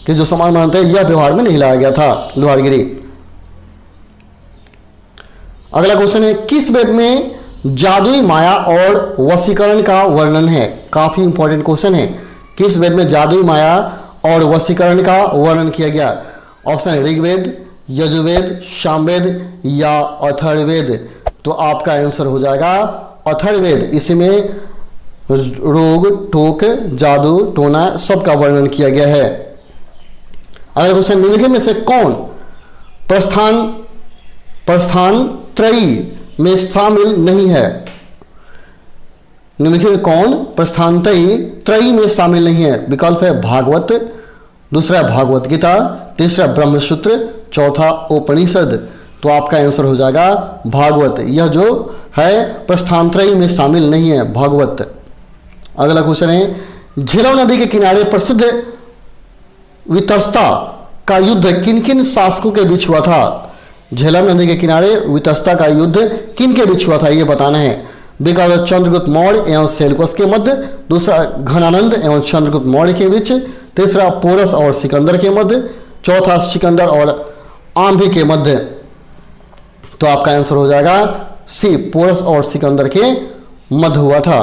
के जो सामान बनाते हैं यह व्यवहार में नहीं लाया गया था, लुहारगिरी। अगला क्वेश्चन है, किस वेद में जादुई माया और वशीकरण का वर्णन है? काफी इंपॉर्टेंट क्वेश्चन है। किस वेद में जादुई माया और वशीकरण का वर्णन किया गया? ऑप्शन है ऋग्वेद, यजुर्वेद, सामवेद या अथर्ववेद। तो आपका आंसर हो जाएगा अथर्ववेद। इसमें रोग, टोक, जादू, टोना सबका वर्णन किया गया है। अगला क्वेश्चन, निम्नलिखित में से कौन प्रस्थान त्रयी में शामिल नहीं है? निम्नलिखित में कौन प्रस्थान त्रयी में शामिल नहीं है? विकल्प है भागवत, दूसरा भागवत गीता, तीसरा ब्रह्मसूत्र, चौथा उपनिषद। तो आपका आंसर हो जाएगा भागवत। यह जो है प्रस्थान त्रयी में शामिल नहीं है, भागवत। अगला क्वेश्चन है, झेलम नदी के किनारे प्रसिद्ध वितस्ता का युद्ध किन किन शासकों के बीच हुआ था? झेलम नदी के किनारे वितस्ता का युद्ध किन के बीच हुआ था ये बताना है। विकल्प चंद्रगुप्त मौर्य एवं सेल्यूकस के मध्य, दूसरा घनानंद एवं चंद्रगुप्त मौर्य के बीच, तीसरा पोरस और सिकंदर के मध्य, चौथा सिकंदर और आम्भी के मध्य। तो आपका आंसर हो जाएगा सी, पोरस और सिकंदर के मध्य हुआ था,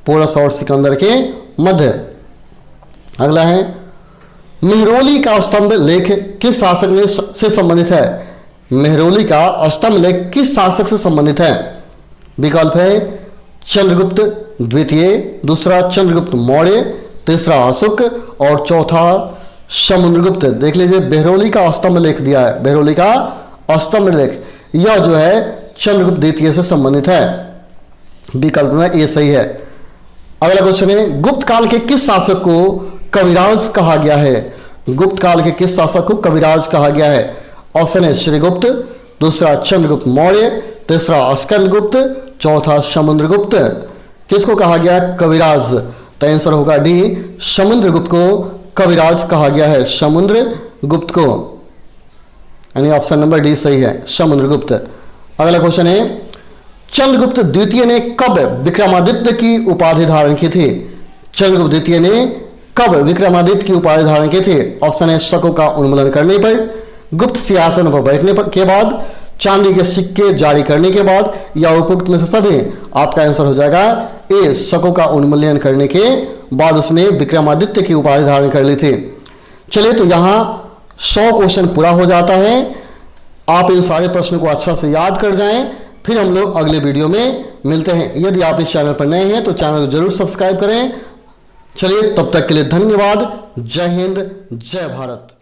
पोरस और सिकंदर के मध्य। अगला है, मेहरौली का स्तंभ लेख किस शासक से संबंधित है? मेहरौली का स्तंभ लेख किस शासक से संबंधित है? विकल्प है चंद्रगुप्त द्वितीय, दूसरा चंद्रगुप्त मौर्य, तीसरा अशोक और चौथा समुद्रगुप्त। देख लीजिए, मेहरौली का स्तंभ लेख दिया है, मेहरौली का स्तंभ लेख, यह जो है चंद्रगुप्त द्वितीय से संबंधित है। विकल्प में ये सही है। अगला क्वेश्चन है, गुप्त काल के किस शासक को कविराज कहा गया है? गुप्त काल के किस शासक को कविराज कहा गया है? ऑप्शन है श्रीगुप्त, दूसरा चंद्रगुप्त मौर्य, तीसरा स्कंदगुप्त, चौथा समुद्रगुप्त। किसको कहा गया कविराज? तो आंसर होगा डी, समुद्रगुप्त को कविराज कहा गया है, समुद्रगुप्त को, यानी ऑप्शन नंबर डी सही है, समुद्रगुप्त। अगला क्वेश्चन है, चंद्रगुप्त द्वितीय ने कब विक्रमादित्य की उपाधि धारण की थी? चंद्रगुप्त द्वितीय ने कब विक्रमादित्य की उपाधि धारण की थी? ऑप्शन है शकों का उन्मूलन करने पर, गुप्त सिंहासन पर बैठने के बाद, चांदी के सिक्के जारी करने के बाद, या उपयुक्त में से सभी। आपका आंसर हो जाएगा ए, शकों का उन्मूलन करने के बाद उसने विक्रमादित्य की उपाधि धारण कर ली थी। चलिए, तो यहां 100 क्वेश्चन पूरा हो जाता है। आप इन सारे प्रश्नों को अच्छा से याद कर जाएं, फिर हम लोग अगले वीडियो में मिलते हैं। यदि आप इस चैनल पर नए हैं तो चैनल को जरूर सब्सक्राइब करें। चलिए, तब तक के लिए धन्यवाद। जय हिंद, जय भारत।